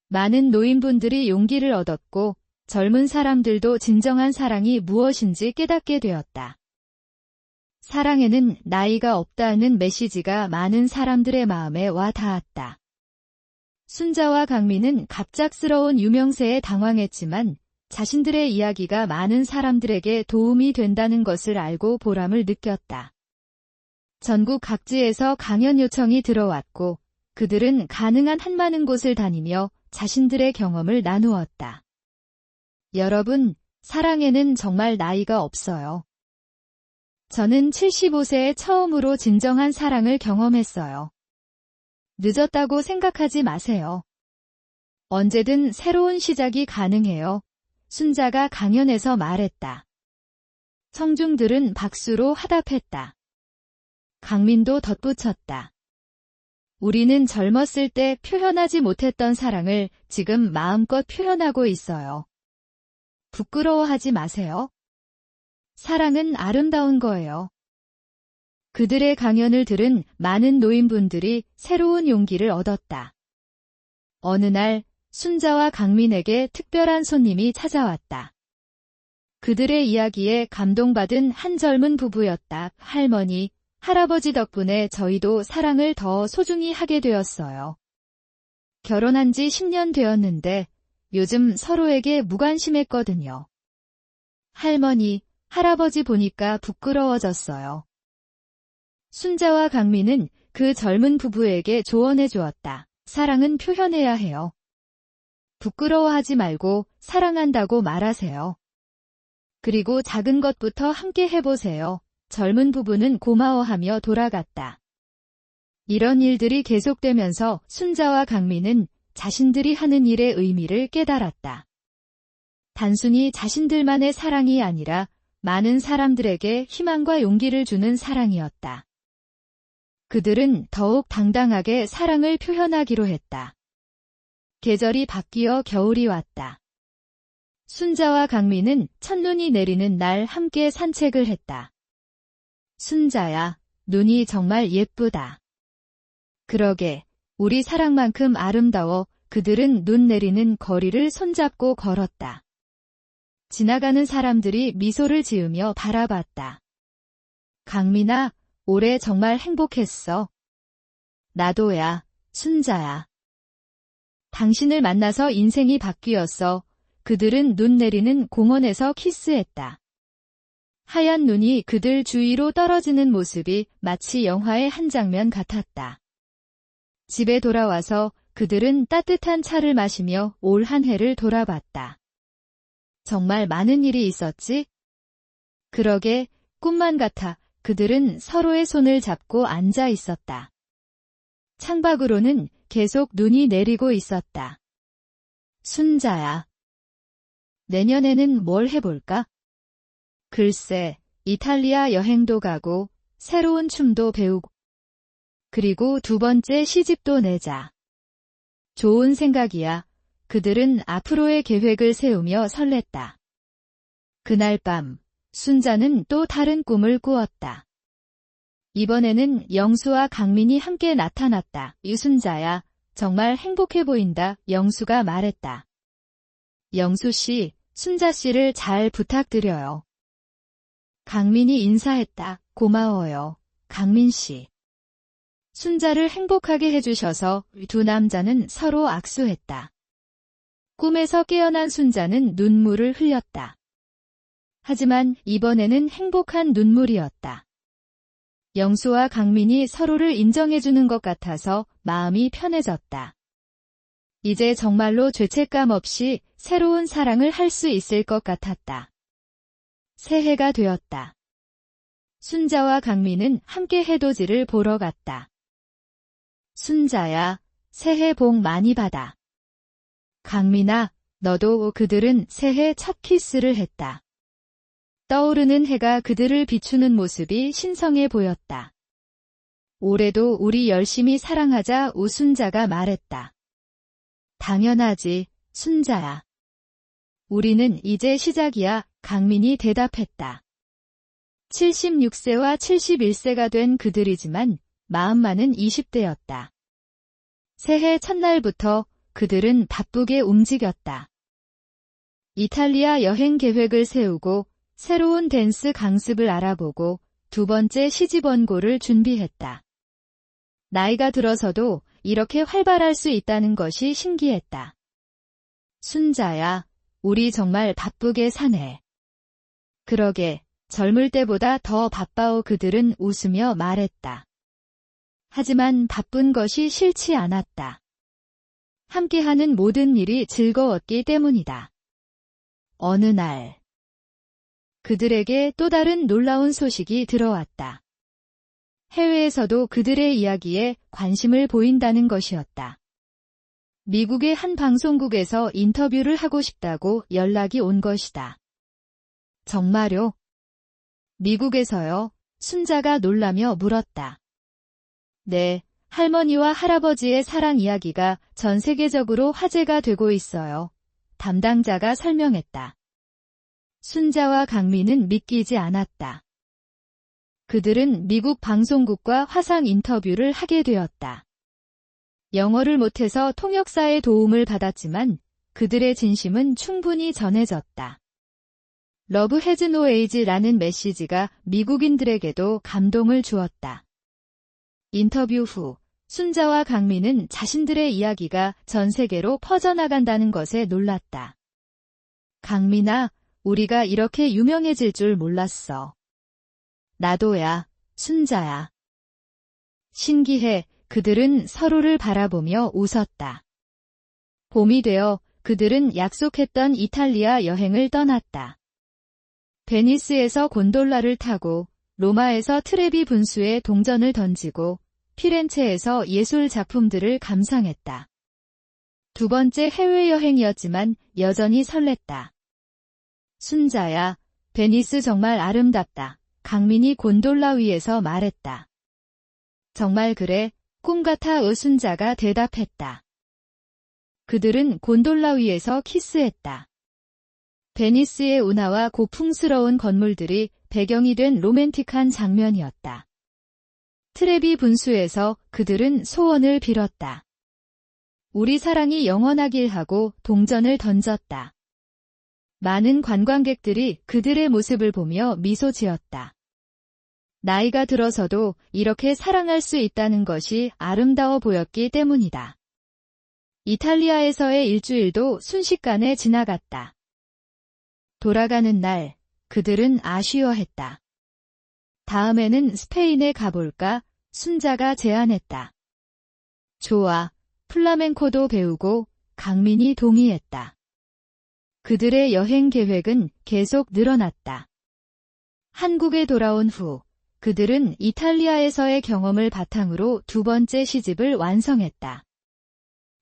많은 노인분들이 용기를 얻었고 젊은 사람들도 진정한 사랑이 무엇인지 깨닫게 되었다. 사랑에는 나이가 없다는 메시지가 많은 사람들의 마음에 와 닿았다. 순자와 강민은 갑작스러운 유명세에 당황했지만 자신들의 이야기가 많은 사람들에게 도움이 된다는 것을 알고 보람을 느꼈다. 전국 각지에서 강연 요청이 들어왔고 그들은 가능한 한 많은 곳을 다니며 자신들의 경험을 나누었다. 여러분, 사랑에는 정말 나이가 없어요. 저는 75세에 처음으로 진정한 사랑을 경험했어요. 늦었다고 생각하지 마세요. 언제든 새로운 시작이 가능해요. 순자가 강연에서 말했다. 청중들은 박수로 화답했다. 강민도 덧붙였다. 우리는 젊었을 때 표현하지 못했던 사랑을 지금 마음껏 표현하고 있어요. 부끄러워하지 마세요. 사랑은 아름다운 거예요. 그들의 강연을 들은 많은 노인분들이 새로운 용기를 얻었다. 어느 날 순자와 강민에게 특별한 손님이 찾아왔다. 그들의 이야기에 감동받은 한 젊은 부부였다. 할머니, 할아버지 덕분에 저희도 사랑을 더 소중히 하게 되었어요. 결혼한 지 10년 되었는데 요즘 서로에게 무관심했거든요. 할머니, 할아버지 보니까 부끄러워졌어요. 순자와 강민은 그 젊은 부부에게 조언해 주었다. 사랑은 표현해야 해요. 부끄러워하지 말고 사랑한다고 말하세요. 그리고 작은 것부터 함께 해보세요. 젊은 부부는 고마워하며 돌아갔다. 이런 일들이 계속되면서 순자와 강민은 자신들이 하는 일의 의미를 깨달았다. 단순히 자신들만의 사랑이 아니라 많은 사람들에게 희망과 용기를 주는 사랑이었다. 그들은 더욱 당당하게 사랑을 표현하기로 했다. 계절이 바뀌어 겨울이 왔다. 순자와 강민은 첫눈이 내리는 날 함께 산책을 했다. 순자야, 눈이 정말 예쁘다. 그러게, 우리 사랑만큼 아름다워. 그들은 눈 내리는 거리를 손잡고 걸었다. 지나가는 사람들이 미소를 지으며 바라봤다. 강민아, 올해 정말 행복했어. 나도야, 순자야. 당신을 만나서 인생이 바뀌었어. 그들은 눈 내리는 공원에서 키스했다. 하얀 눈이 그들 주위로 떨어지는 모습이 마치 영화의 한 장면 같았다. 집에 돌아와서 그들은 따뜻한 차를 마시며 올 한 해를 돌아봤다. 정말 많은 일이 있었지? 그러게, 꿈만 같아. 그들은 서로의 손을 잡고 앉아 있었다. 창밖으로는 계속 눈이 내리고 있었다. 순자야. 내년에는 뭘 해볼까? 글쎄, 이탈리아 여행도 가고, 새로운 춤도 배우고, 그리고 두 번째 시집도 내자. 좋은 생각이야. 그들은 앞으로의 계획을 세우며 설렜다. 그날 밤, 순자는 또 다른 꿈을 꾸었다. 이번에는 영수와 강민이 함께 나타났다. 유순자야, 정말 행복해 보인다. 영수가 말했다. 영수 씨, 순자 씨를 잘 부탁드려요. 강민이 인사했다. 고마워요, 강민 씨. 순자를 행복하게 해주셔서 두 남자는 서로 악수했다. 꿈에서 깨어난 순자는 눈물을 흘렸다. 하지만 이번에는 행복한 눈물이었다. 영수와 강민이 서로를 인정해주는 것 같아서 마음이 편해졌다. 이제 정말로 죄책감 없이 새로운 사랑을 할 수 있을 것 같았다. 새해가 되었다. 순자와 강민은 함께 해돋이를 보러 갔다. 순자야, 새해 복 많이 받아. 강민아, 너도. 그들은 새해 첫 키스를 했다. 떠오르는 해가 그들을 비추는 모습이 신성해 보였다. 올해도 우리 열심히 사랑하자. 순자가 말했다. 당연하지, 순자야. 우리는 이제 시작이야. 강민이 대답했다. 76세와 71세가 된 그들이지만 마음만은 20대였다. 새해 첫날부터 그들은 바쁘게 움직였다. 이탈리아 여행 계획을 세우고 새로운 댄스 강습을 알아보고 두 번째 시집 원고를 준비했다. 나이가 들어서도 이렇게 활발할 수 있다는 것이 신기했다. 순자야, 우리 정말 바쁘게 사네. 그러게, 젊을 때보다 더 바빠오. 그들은 웃으며 말했다. 하지만 바쁜 것이 싫지 않았다. 함께하는 모든 일이 즐거웠기 때문이다. 어느 날, 그들에게 또 다른 놀라운 소식이 들어왔다. 해외에서도 그들의 이야기에 관심을 보인다는 것이었다. 미국의 한 방송국에서 인터뷰를 하고 싶다고 연락이 온 것이다. 정말요? 미국에서요? 순자가 놀라며 물었다. 네, 할머니와 할아버지의 사랑 이야기가 전 세계적으로 화제가 되고 있어요. 담당자가 설명했다. 순자와 강민은 믿기지 않았다. 그들은 미국 방송국과 화상 인터뷰를 하게 되었다. 영어를 못해서 통역사의 도움을 받았지만 그들의 진심은 충분히 전해졌다. 러브 해즈 노 에이지라는 메시지가 미국인들에게도 감동을 주었다. 인터뷰 후 순자와 강민은 자신들의 이야기가 전 세계로 퍼져나간다는 것에 놀랐다. 강민아, 우리가 이렇게 유명해질 줄 몰랐어. 나도야, 순자야. 신기해. 그들은 서로를 바라보며 웃었다. 봄이 되어 그들은 약속했던 이탈리아 여행을 떠났다. 베니스에서 곤돌라를 타고 로마에서 트레비 분수에 동전을 던지고 피렌체에서 예술 작품들을 감상했다. 두 번째 해외여행이었지만 여전히 설렜다. 순자야, 베니스 정말 아름답다. 강민이 곤돌라 위에서 말했다. 정말 그래, 꿈 같아. 순자가 대답했다. 그들은 곤돌라 위에서 키스했다. 베니스의 운하와 고풍스러운 건물들이 배경이 된 로맨틱한 장면이었다. 트레비 분수에서 그들은 소원을 빌었다. 우리 사랑이 영원하길 하고 동전을 던졌다. 많은 관광객들이 그들의 모습을 보며 미소 지었다. 나이가 들어서도 이렇게 사랑할 수 있다는 것이 아름다워 보였기 때문이다. 이탈리아에서의 일주일도 순식간에 지나갔다. 돌아가는 날, 그들은 아쉬워했다. 다음에는 스페인에 가볼까? 순자가 제안했다. 좋아, 플라멩코도 배우고. 강민이 동의했다. 그들의 여행 계획은 계속 늘어났다. 한국에 돌아온 후 그들은 이탈리아에서의 경험을 바탕으로 두 번째 시집을 완성했다.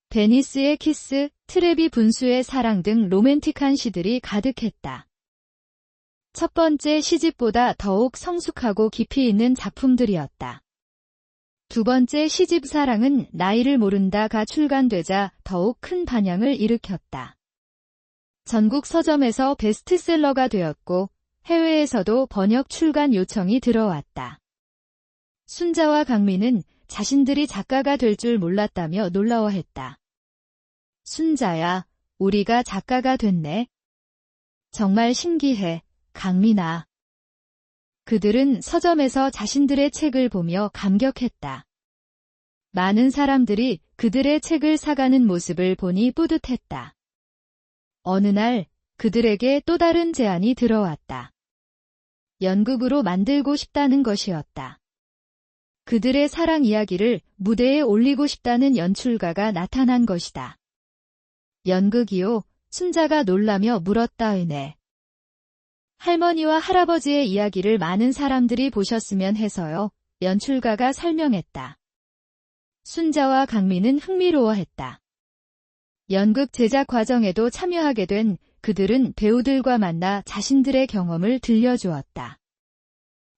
베니스의 키스, 트레비 분수의 사랑 등 로맨틱한 시들이 가득했다. 첫 번째 시집보다 더욱 성숙하고 깊이 있는 작품들이었다. 두 번째 시집 사랑은 나이를 모른다가 출간되자 더욱 큰 반향을 일으켰다. 전국 서점에서 베스트셀러가 되었고 해외에서도 번역 출간 요청이 들어왔다. 순자와 강민은 자신들이 작가가 될 줄 몰랐다며 놀라워했다. 순자야, 우리가 작가가 됐네. 정말 신기해, 강민아. 그들은 서점에서 자신들의 책을 보며 감격했다. 많은 사람들이 그들의 책을 사가는 모습을 보니 뿌듯했다. 어느 날 그들에게 또 다른 제안이 들어왔다. 연극으로 만들고 싶다는 것이었다. 그들의 사랑 이야기를 무대에 올리고 싶다는 연출가가 나타난 것이다. 연극이요? 순자가 놀라며 물었다. 네. 할머니와 할아버지의 이야기를 많은 사람들이 보셨으면 해서요. 연출가가 설명했다. 순자와 강민은 흥미로워했다. 연극 제작 과정에도 참여하게 된 그들은 배우들과 만나 자신들의 경험을 들려주었다.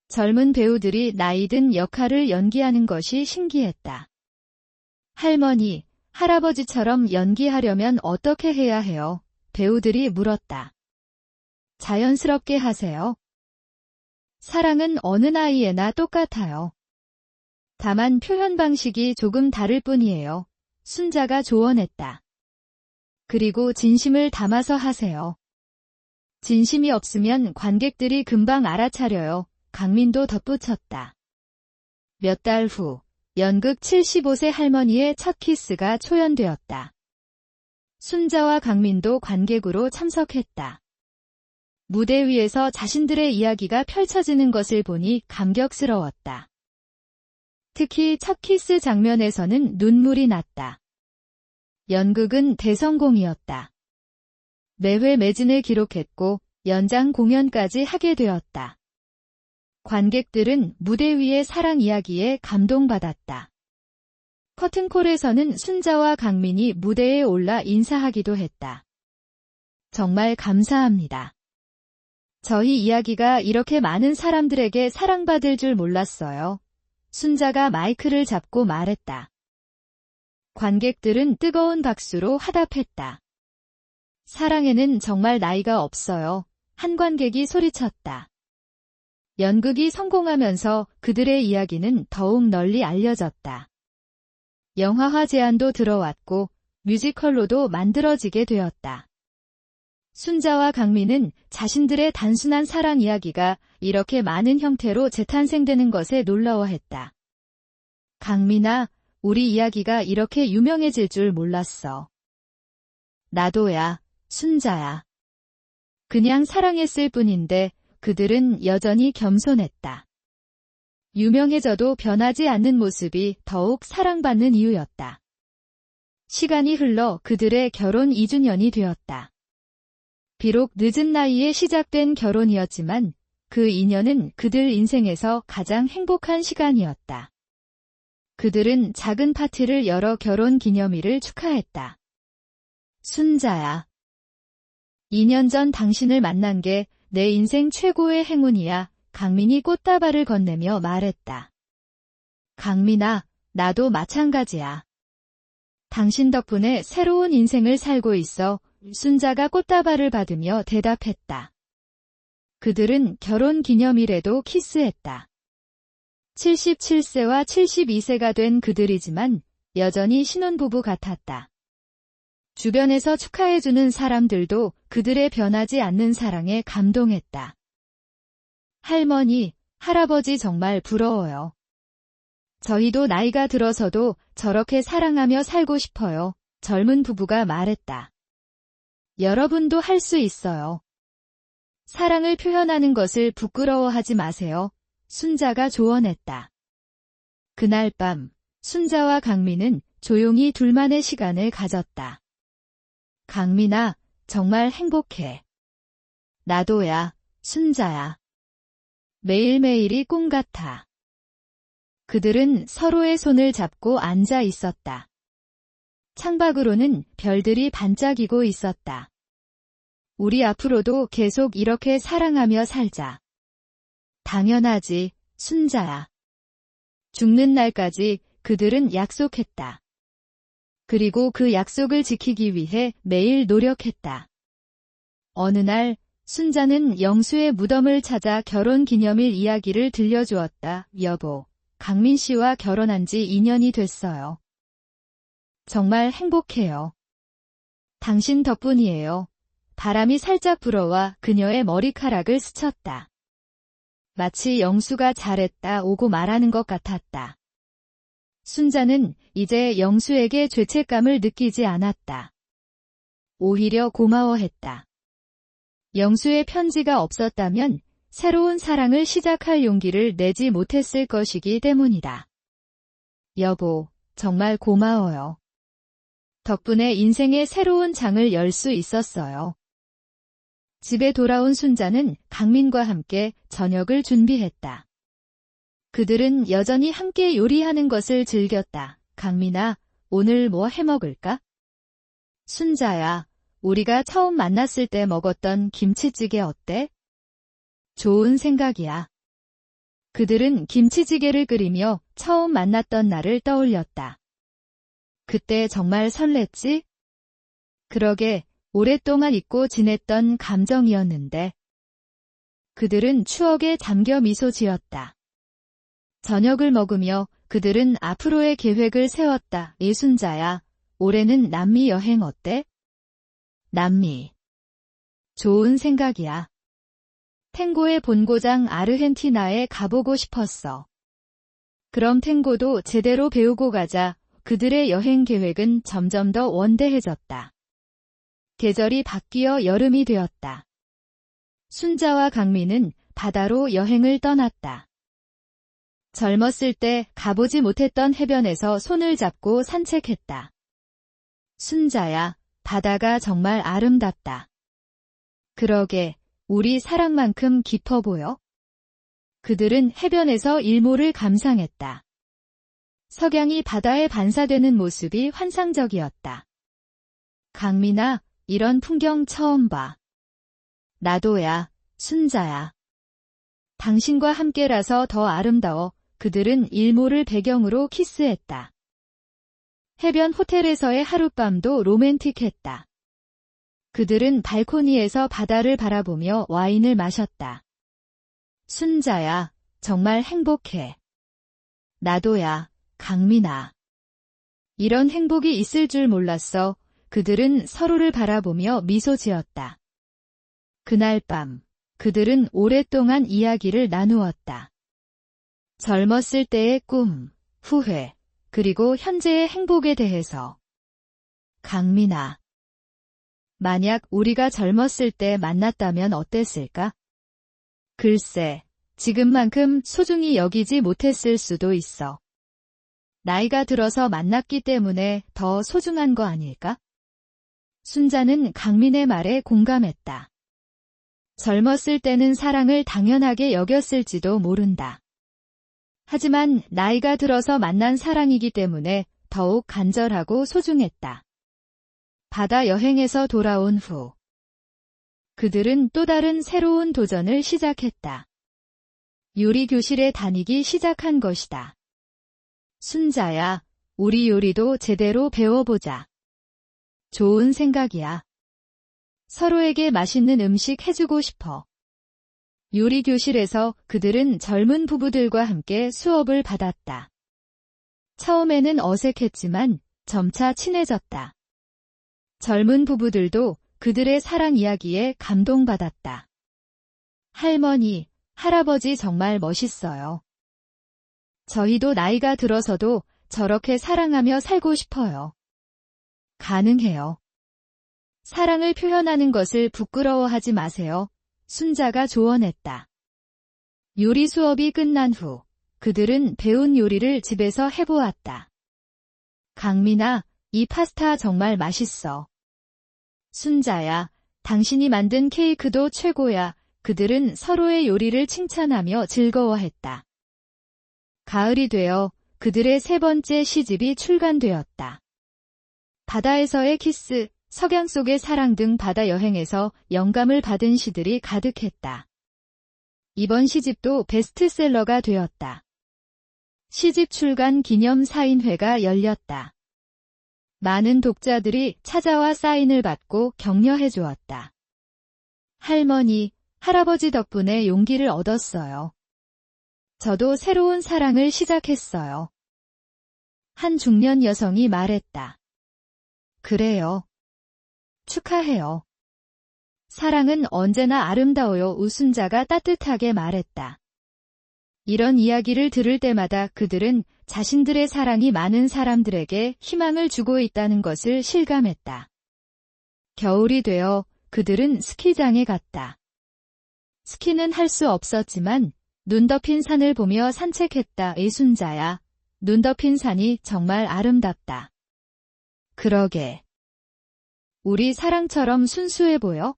젊은 배우들이 나이 든 역할을 연기하는 것이 신기했다. 할머니, 할아버지처럼 연기하려면 어떻게 해야 해요? 배우들이 물었다. 자연스럽게 하세요. 사랑은 어느 나이에나 똑같아요. 다만 표현 방식이 조금 다를 뿐이에요. 순자가 조언했다. 그리고 진심을 담아서 하세요. 진심이 없으면 관객들이 금방 알아차려요. 강민도 덧붙였다. 몇 달 후, 연극 75세 할머니의 첫 키스가 초연되었다. 순자와 강민도 관객으로 참석했다. 무대 위에서 자신들의 이야기가 펼쳐지는 것을 보니 감격스러웠다. 특히 첫 키스 장면에서는 눈물이 났다. 연극은 대성공이었다. 매회 매진을 기록했고 연장 공연까지 하게 되었다. 관객들은 무대 위의 사랑 이야기에 감동받았다. 커튼콜에서는 순자와 강민이 무대에 올라 인사하기도 했다. 정말 감사합니다. 저희 이야기가 이렇게 많은 사람들에게 사랑받을 줄 몰랐어요. 순자가 마이크를 잡고 말했다. 관객들은 뜨거운 박수로 화답했다. 사랑에는 정말 나이가 없어요. 한 관객이 소리쳤다. 연극이 성공하면서 그들의 이야기는 더욱 널리 알려졌다. 영화화 제안도 들어왔고 뮤지컬로도 만들어지게 되었다. 순자와 강민은 자신들의 단순한 사랑 이야기가 이렇게 많은 형태로 재탄생되는 것에 놀라워했다. 강민아, 우리 이야기가 이렇게 유명해질 줄 몰랐어. 나도야, 순자야. 그냥 사랑했을 뿐인데 그들은 여전히 겸손했다. 유명해져도 변하지 않는 모습이 더욱 사랑받는 이유였다. 시간이 흘러 그들의 결혼 2주년이 되었다. 비록 늦은 나이에 시작된 결혼이었지만 그 인연은 그들 인생에서 가장 행복한 시간이었다. 그들은 작은 파티를 열어 결혼 기념일을 축하했다. 순자야. 2년 전 당신을 만난 게 내 인생 최고의 행운이야. 강민이 꽃다발을 건네며 말했다. 강민아, 나도 마찬가지야. 당신 덕분에 새로운 인생을 살고 있어. 순자가 꽃다발을 받으며 대답했다. 그들은 결혼 기념일에도 키스했다. 77세와 72세가 된 그들이지만 여전히 신혼부부 같았다. 주변에서 축하해주는 사람들도 그들의 변하지 않는 사랑에 감동했다. 할머니, 할아버지 정말 부러워요. 저희도 나이가 들어서도 저렇게 사랑하며 살고 싶어요. 젊은 부부가 말했다. 여러분도 할 수 있어요. 사랑을 표현하는 것을 부끄러워하지 마세요. 순자가 조언했다. 그날 밤, 순자와 강민은 조용히 둘만의 시간을 가졌다. 강민아, 정말 행복해. 나도야, 순자야. 매일매일이 꿈 같아. 그들은 서로의 손을 잡고 앉아 있었다. 창밖으로는 별들이 반짝이고 있었다. 우리 앞으로도 계속 이렇게 사랑하며 살자. 당연하지, 순자야. 죽는 날까지 그들은 약속했다. 그리고 그 약속을 지키기 위해 매일 노력했다. 어느 날 순자는 영수의 무덤을 찾아 결혼 기념일 이야기를 들려주었다. 여보, 강민 씨와 결혼한 지 2년이 됐어요. 정말 행복해요. 당신 덕분이에요. 바람이 살짝 불어와 그녀의 머리카락을 스쳤다. 마치 영수가 잘했다 오고 말하는 것 같았다. 순자는 이제 영수에게 죄책감을 느끼지 않았다. 오히려 고마워했다. 영수의 편지가 없었다면 새로운 사랑을 시작할 용기를 내지 못했을 것이기 때문이다. 여보, 정말 고마워요. 덕분에 인생의 새로운 장을 열 수 있었어요. 집에 돌아온 순자는 강민과 함께 저녁을 준비했다. 그들은 여전히 함께 요리하는 것을 즐겼다. 강민아, 오늘 뭐 해먹을까? 순자야, 우리가 처음 만났을 때 먹었던 김치찌개 어때? 좋은 생각이야. 그들은 김치찌개를 끓이며 처음 만났던 날을 떠올렸다. 그때 정말 설렜지? 그러게, 오랫동안 잊고 지냈던 감정이었는데. 그들은 추억에 잠겨 미소 지었다. 저녁을 먹으며 그들은 앞으로의 계획을 세웠다. 예순자야, 올해는 남미 여행 어때? 남미. 좋은 생각이야. 탱고의 본고장 아르헨티나에 가보고 싶었어. 그럼 탱고도 제대로 배우고 가자. 그들의 여행 계획은 점점 더 원대해졌다. 계절이 바뀌어 여름이 되었다. 순자와 강민은 바다로 여행을 떠났다. 젊었을 때 가보지 못했던 해변에서 손을 잡고 산책했다. 순자야, 바다가 정말 아름답다. 그러게, 우리 사랑만큼 깊어 보여? 그들은 해변에서 일몰을 감상했다. 석양이 바다에 반사되는 모습이 환상적이었다. 강민아, 이런 풍경 처음 봐. 나도야, 순자야. 당신과 함께라서 더 아름다워. 그들은 일몰을 배경으로 키스했다. 해변 호텔에서의 하룻밤도 로맨틱했다. 그들은 발코니에서 바다를 바라보며 와인을 마셨다. 순자야, 정말 행복해. 나도야, 강민아. 이런 행복이 있을 줄 몰랐어. 그들은 서로를 바라보며 미소 지었다. 그날 밤, 그들은 오랫동안 이야기를 나누었다. 젊었을 때의 꿈, 후회, 그리고 현재의 행복에 대해서. 강민아. 만약 우리가 젊었을 때 만났다면 어땠을까? 글쎄, 지금만큼 소중히 여기지 못했을 수도 있어. 나이가 들어서 만났기 때문에 더 소중한 거 아닐까? 순자는 강민의 말에 공감했다. 젊었을 때는 사랑을 당연하게 여겼을지도 모른다. 하지만 나이가 들어서 만난 사랑이기 때문에 더욱 간절하고 소중했다. 바다 여행에서 돌아온 후 그들은 또 다른 새로운 도전을 시작했다. 요리 교실에 다니기 시작한 것이다. 순자야, 우리 요리도 제대로 배워보자. 좋은 생각이야. 서로에게 맛있는 음식 해주고 싶어. 요리 교실에서 그들은 젊은 부부들과 함께 수업을 받았다. 처음에는 어색했지만 점차 친해졌다. 젊은 부부들도 그들의 사랑 이야기에 감동받았다. 할머니, 할아버지 정말 멋있어요. 저희도 나이가 들어서도 저렇게 사랑하며 살고 싶어요. 가능해요. 사랑을 표현하는 것을 부끄러워하지 마세요. 순자가 조언했다. 요리 수업이 끝난 후 그들은 배운 요리를 집에서 해보았다. 강민아, 이 파스타 정말 맛있어. 순자야, 당신이 만든 케이크도 최고야. 그들은 서로의 요리를 칭찬하며 즐거워했다. 가을이 되어 그들의 세 번째 시집이 출간되었다. 바다에서의 키스, 석양 속의 사랑 등 바다 여행에서 영감을 받은 시들이 가득했다. 이번 시집도 베스트셀러가 되었다. 시집 출간 기념 사인회가 열렸다. 많은 독자들이 찾아와 사인을 받고 격려해 주었다. 할머니, 할아버지 덕분에 용기를 얻었어요. 저도 새로운 사랑을 시작했어요. 한 중년 여성이 말했다. 그래요. 축하해요. 사랑은 언제나 아름다워요. 우순자가 따뜻하게 말했다. 이런 이야기를 들을 때마다 그들은 자신들의 사랑이 많은 사람들에게 희망을 주고 있다는 것을 실감했다. 겨울이 되어 그들은 스키장에 갔다. 스키는 할 수 없었지만 눈 덮인 산을 보며 산책했다. 순자야, 눈 덮인 산이 정말 아름답다. 그러게. 우리 사랑처럼 순수해 보여?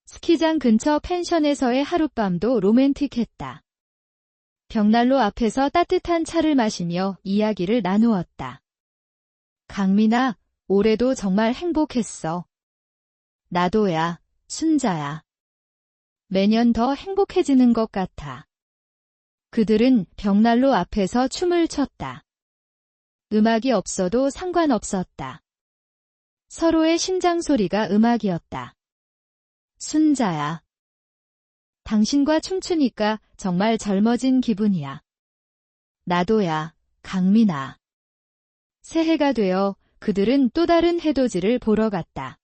스키장 근처 펜션에서의 하룻밤도 로맨틱했다. 벽난로 앞에서 따뜻한 차를 마시며 이야기를 나누었다. 강민아, 올해도 정말 행복했어. 나도야, 순자야. 매년 더 행복해지는 것 같아. 그들은 벽난로 앞에서 춤을 췄다. 음악이 없어도 상관없었다. 서로의 심장 소리가 음악이었다. 순자야. 당신과 춤추니까 정말 젊어진 기분이야. 나도야, 강민아. 새해가 되어 그들은 또 다른 해돋이를 보러 갔다.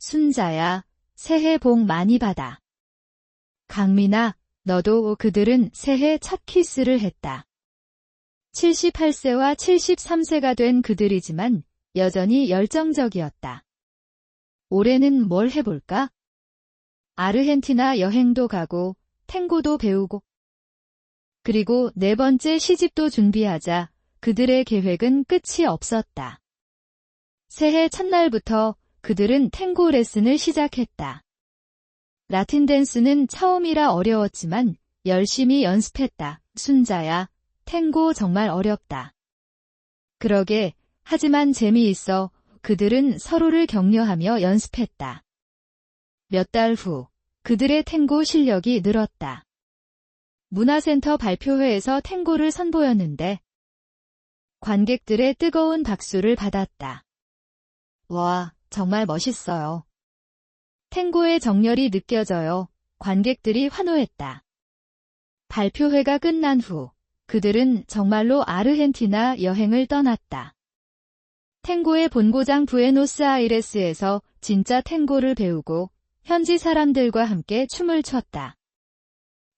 순자야, 새해 복 많이 받아. 강민아, 너도. 그들은 새해 첫 키스를 했다. 78세와 73세가 된 그들이지만 여전히 열정적이었다. 올해는 뭘 해볼까? 아르헨티나 여행도 가고 탱고도 배우고 그리고 네 번째 시집도 준비하자. 그들의 계획은 끝이 없었다. 새해 첫날부터 그들은 탱고 레슨을 시작했다. 라틴 댄스는 처음이라 어려웠지만 열심히 연습했다. 순자야, 탱고 정말 어렵다. 그러게, 하지만 재미있어. 그들은 서로를 격려하며 연습했다. 몇 달 후, 그들의 탱고 실력이 늘었다. 문화센터 발표회에서 탱고를 선보였는데 관객들의 뜨거운 박수를 받았다. 와, 정말 멋있어요. 탱고의 정열이 느껴져요. 관객들이 환호했다. 발표회가 끝난 후 그들은 정말로 아르헨티나 여행을 떠났다. 탱고의 본고장 부에노스아이레스에서 진짜 탱고를 배우고 현지 사람들과 함께 춤을 췄다.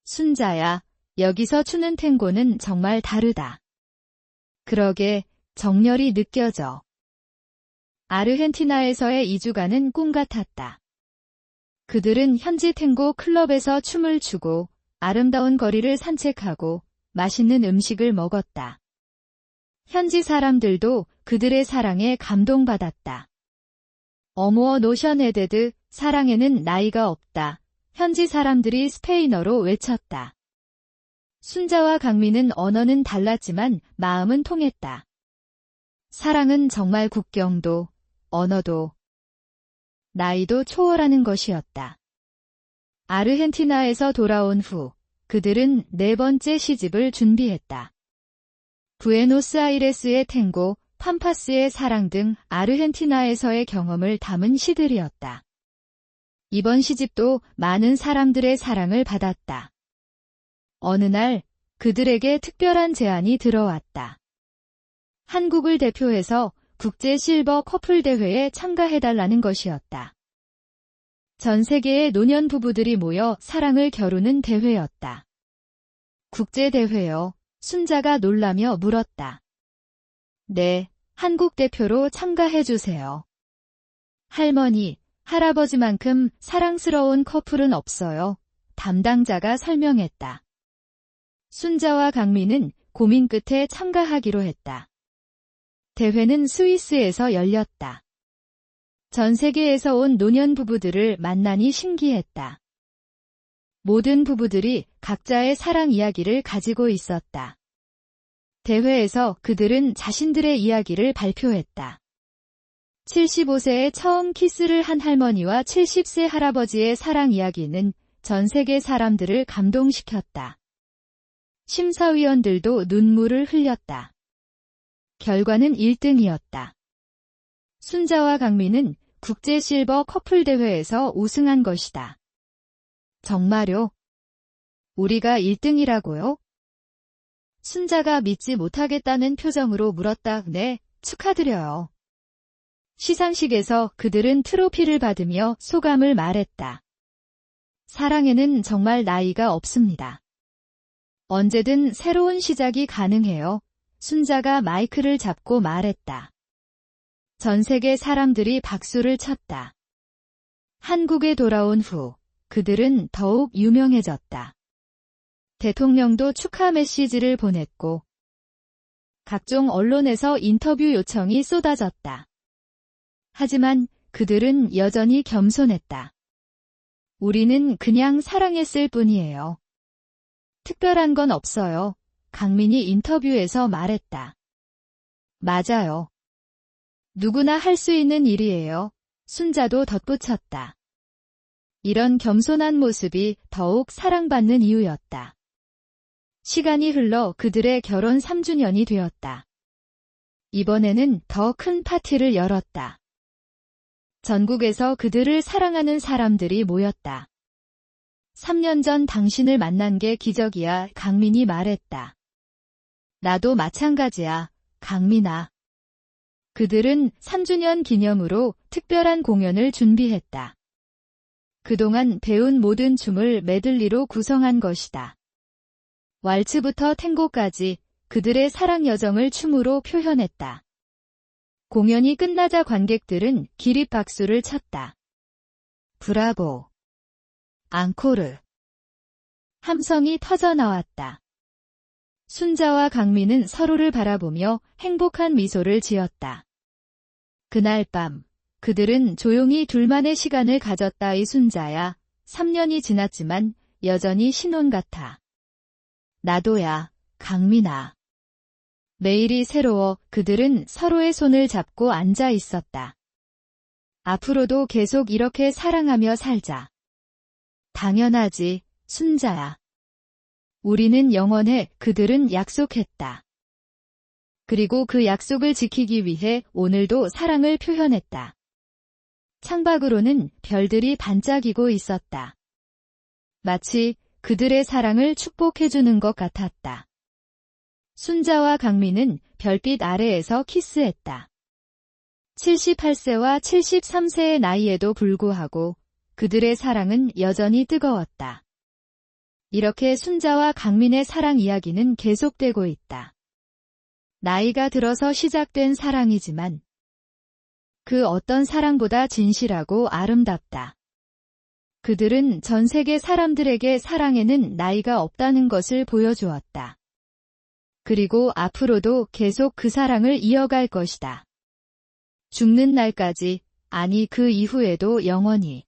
순자야, 여기서 추는 탱고는 정말 다르다. 그러게, 정열이 느껴져. 아르헨티나에서의 2주간은 꿈 같았다. 그들은 현지 탱고 클럽에서 춤을 추고 아름다운 거리를 산책하고 맛있는 음식을 먹었다. 현지 사람들도 그들의 사랑에 감동받았다. 어무어 노션헤데드, 사랑에는 나이가 없다. 현지 사람들이 스페인어로 외쳤다. 순자와 강민은 언어는 달랐지만 마음은 통했다. 사랑은 정말 국경도, 언어도, 나이도 초월하는 것이었다. 아르헨티나에서 돌아온 후 그들은 네 번째 시집을 준비했다. 부에노스아이레스의 탱고, 팜파스의 사랑 등 아르헨티나에서의 경험을 담은 시들이었다. 이번 시집도 많은 사람들의 사랑을 받았다. 어느 날 그들에게 특별한 제안이 들어왔다. 한국을 대표해서 국제 실버 커플 대회에 참가해달라는 것이었다. 전 세계의 노년 부부들이 모여 사랑을 겨루는 대회였다. 국제 대회요? 순자가 놀라며 물었다. 네, 한국 대표로 참가해주세요. 할머니, 할아버지만큼 사랑스러운 커플은 없어요. 담당자가 설명했다. 순자와 강민은 고민 끝에 참가하기로 했다. 대회는 스위스에서 열렸다. 전 세계에서 온 노년 부부들을 만나니 신기했다. 모든 부부들이 각자의 사랑 이야기를 가지고 있었다. 대회에서 그들은 자신들의 이야기를 발표했다. 75세에 처음 키스를 한 할머니와 70세 할아버지의 사랑 이야기는 전 세계 사람들을 감동시켰다. 심사위원들도 눈물을 흘렸다. 결과는 1등이었다. 순자와 강민은 국제 실버 커플 대회에서 우승한 것이다. 정말요? 우리가 1등이라고요? 순자가 믿지 못하겠다는 표정으로 물었다. 네, 축하드려요. 시상식에서 그들은 트로피를 받으며 소감을 말했다. 사랑에는 정말 나이가 없습니다. 언제든 새로운 시작이 가능해요. 순자가 마이크를 잡고 말했다. 전 세계 사람들이 박수를 쳤다. 한국에 돌아온 후 그들은 더욱 유명해졌다. 대통령도 축하 메시지를 보냈고 각종 언론에서 인터뷰 요청이 쏟아졌다. 하지만 그들은 여전히 겸손했다. 우리는 그냥 사랑했을 뿐이에요. 특별한 건 없어요. 강민이 인터뷰에서 말했다. 맞아요. 누구나 할 수 있는 일이에요. 순자도 덧붙였다. 이런 겸손한 모습이 더욱 사랑받는 이유였다. 시간이 흘러 그들의 결혼 3주년이 되었다. 이번에는 더 큰 파티를 열었다. 전국에서 그들을 사랑하는 사람들이 모였다. 3년 전 당신을 만난 게 기적이야, 강민이 말했다. 나도 마찬가지야, 강민아. 그들은 3주년 기념으로 특별한 공연을 준비했다. 그동안 배운 모든 춤을 메들리로 구성한 것이다. 왈츠부터 탱고까지 그들의 사랑 여정을 춤으로 표현했다. 공연이 끝나자 관객들은 기립박수를 쳤다. 브라보! 앙코르! 함성이 터져나왔다. 순자와 강민은 서로를 바라보며 행복한 미소를 지었다. 그날 밤 그들은 조용히 둘만의 시간을 가졌다. 이 순자야, 3년이 지났지만 여전히 신혼 같아. 나도야, 강민아. 매일이 새로워 그들은 서로의 손을 잡고 앉아 있었다. 앞으로도 계속 이렇게 사랑하며 살자. 당연하지, 순자야. 우리는 영원해, 그들은 약속했다. 그리고 그 약속을 지키기 위해 오늘도 사랑을 표현했다. 창밖으로는 별들이 반짝이고 있었다. 마치 그들의 사랑을 축복해주는 것 같았다. 순자와 강민은 별빛 아래에서 키스했다. 78세와 73세의 나이에도 불구하고 그들의 사랑은 여전히 뜨거웠다. 이렇게 순자와 강민의 사랑 이야기는 계속되고 있다. 나이가 들어서 시작된 사랑이지만 그 어떤 사랑보다 진실하고 아름답다. 그들은 전 세계 사람들에게 사랑에는 나이가 없다는 것을 보여주었다. 그리고 앞으로도 계속 그 사랑을 이어갈 것이다. 죽는 날까지, 아니 그 이후에도 영원히.